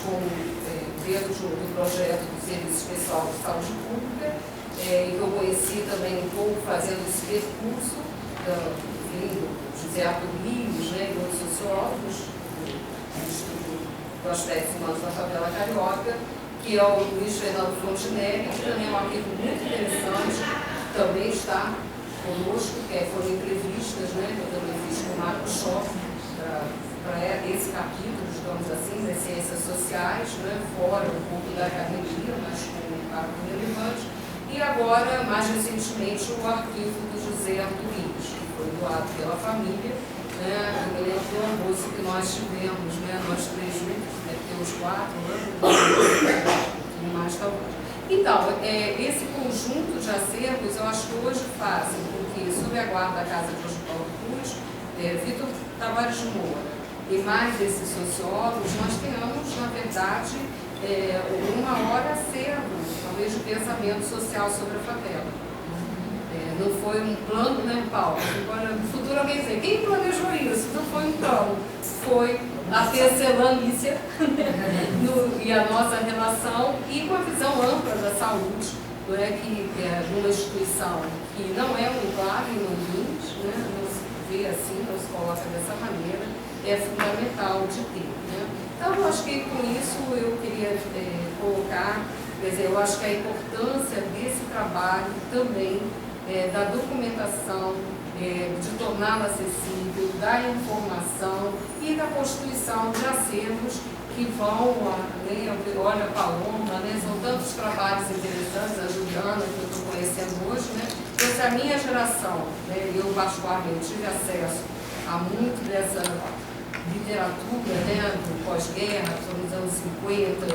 dentro do projeto do Serviço Especial de Saúde Pública, e que eu conheci também um pouco fazendo esse percurso, do José Arthur Rios, né, e outros sociólogos do Instituto do Aspectos Humanos da Favela Carioca, que é o Luiz Fernando Fontenelle, que também é um arquivo muito interessante, também está conosco, foram entrevistas, né, que eu também fiz com o Marco Schoff, para esse capítulo, digamos assim, das ciências sociais, né, fora um pouco da academia, mas com um impacto relevante. E agora, mais recentemente, o arquivo do José Arthur Rios, que foi doado pela família, né, eu lembro do almoço que nós tivemos, né, nós três juntos, ter uns 4 anos, mais talvez. Então, esse conjunto de acervos, eu acho que hoje fazem com que, sob a guarda da Casa de Oswaldo Cruz, Vitor Tavares de Moura e mais esses sociólogos, nós tenhamos, na verdade, uma hora acervo, talvez, de pensamento social sobre a favela. Não foi um plano, né, Paulo? Agora, no futuro alguém dizer, quem planejou isso? Não foi um plano, foi a tecelã Lícia e a nossa relação, e com a visão ampla da saúde, que é uma instituição que não é um enclave no limite, né, não se vê assim, não se coloca dessa maneira, é fundamental de ter. Né? Então, eu acho que com isso eu queria colocar, quer dizer, eu acho que a importância desse trabalho também da documentação, de torná-la acessível, da informação e da constituição de acervos que vão, olha a Paloma, né, são tantos trabalhos interessantes, a Juliana, que eu estou conhecendo hoje, né, então se a minha geração, né, eu particularmente tive acesso a muito dessa literatura, né, do pós-guerra, sobre os anos 50,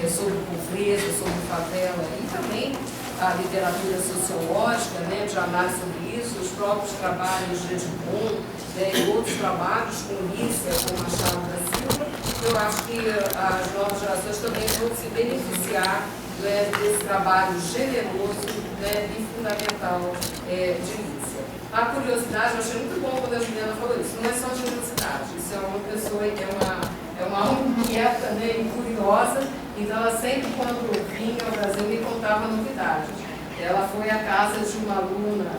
sobre pobreza, sobre favela, e também a literatura sociológica, né, de análise sobre isso, os próprios trabalhos de Edmond, né, e outros trabalhos com Lícia, com Machado da Silva, eu acho que as novas gerações também vão se beneficiar, né, desse trabalho generoso, né, e fundamental de Lícia. A curiosidade, eu achei muito bom quando a Juliana falou isso, não é só generosidade, isso é uma pessoa que é uma alma inquieta, né, e curiosa. Então, ela sempre, quando vinha ao Brasil, me contava novidades. Ela foi à casa de uma aluna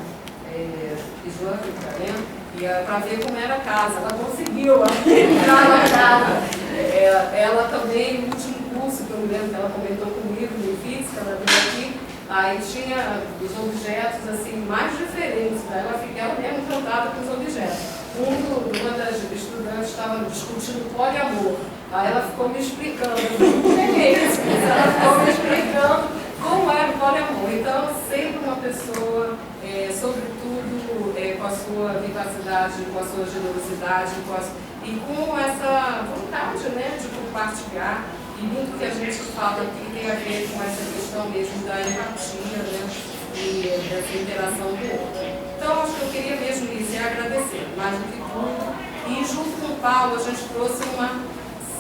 islâmica, né? E para ver como era a casa. Ela conseguiu entrar na casa. Ela também, no último curso, que eu me lembro que ela comentou comigo, de física, ela veio aqui, aí tinha os objetos assim, mais diferentes. Né? Ela mesmo encantada com os objetos. Uma das estudantes estava discutindo poliamor. Aí ela ficou me explicando o que é isso. Ela ficou me explicando como era o poliamor. Então, sempre uma pessoa, sobretudo com a sua vivacidade, com a sua generosidade, e com essa vontade, né, de compartilhar. E muito que a gente fala aqui tem a ver com essa questão mesmo da empatia, né, e dessa interação do outro. Então, acho que eu queria mesmo iniciar agradecer, mais do que tudo. E junto com o Paulo, a gente trouxe uma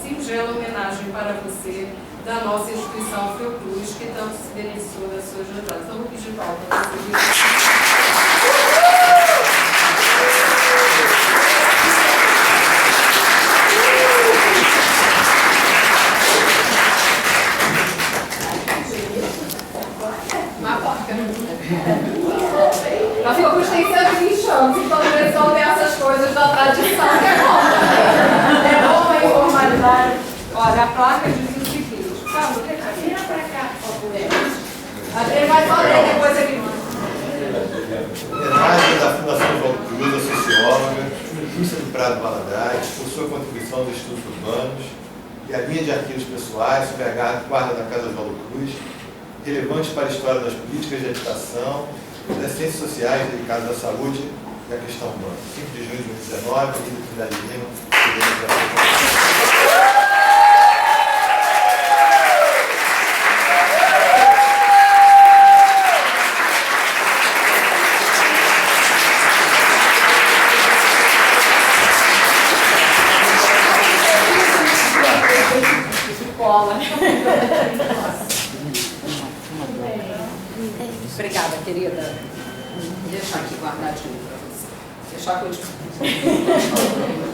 singela homenagem para você, da nossa instituição Fiocruz, que tanto se beneficiou das suas ajudas. Então, vou pedir Paulo para você. A Fiocruz tem 120 anos, então eles vão ter essas coisas da tradição que é bom também. É bom a informalidade. Olha, a placa diz o seguinte. Sabe, vem pra cá, por favor. Adriano vai falar depois ele manda. do Prado Valadares, por sua contribuição aos estudos urbanos, e a linha de arquivos pessoais sobre a guarda da Casa Oswaldo Cruz, relevantes para a história das políticas de habitação, das ciências sociais dedicadas à saúde e à questão urbana. 5 de junho de 2019, Avenida Trindade Lima, Obrigada, querida. Vou deixar aqui guardadinho para você. Deixar que eu te...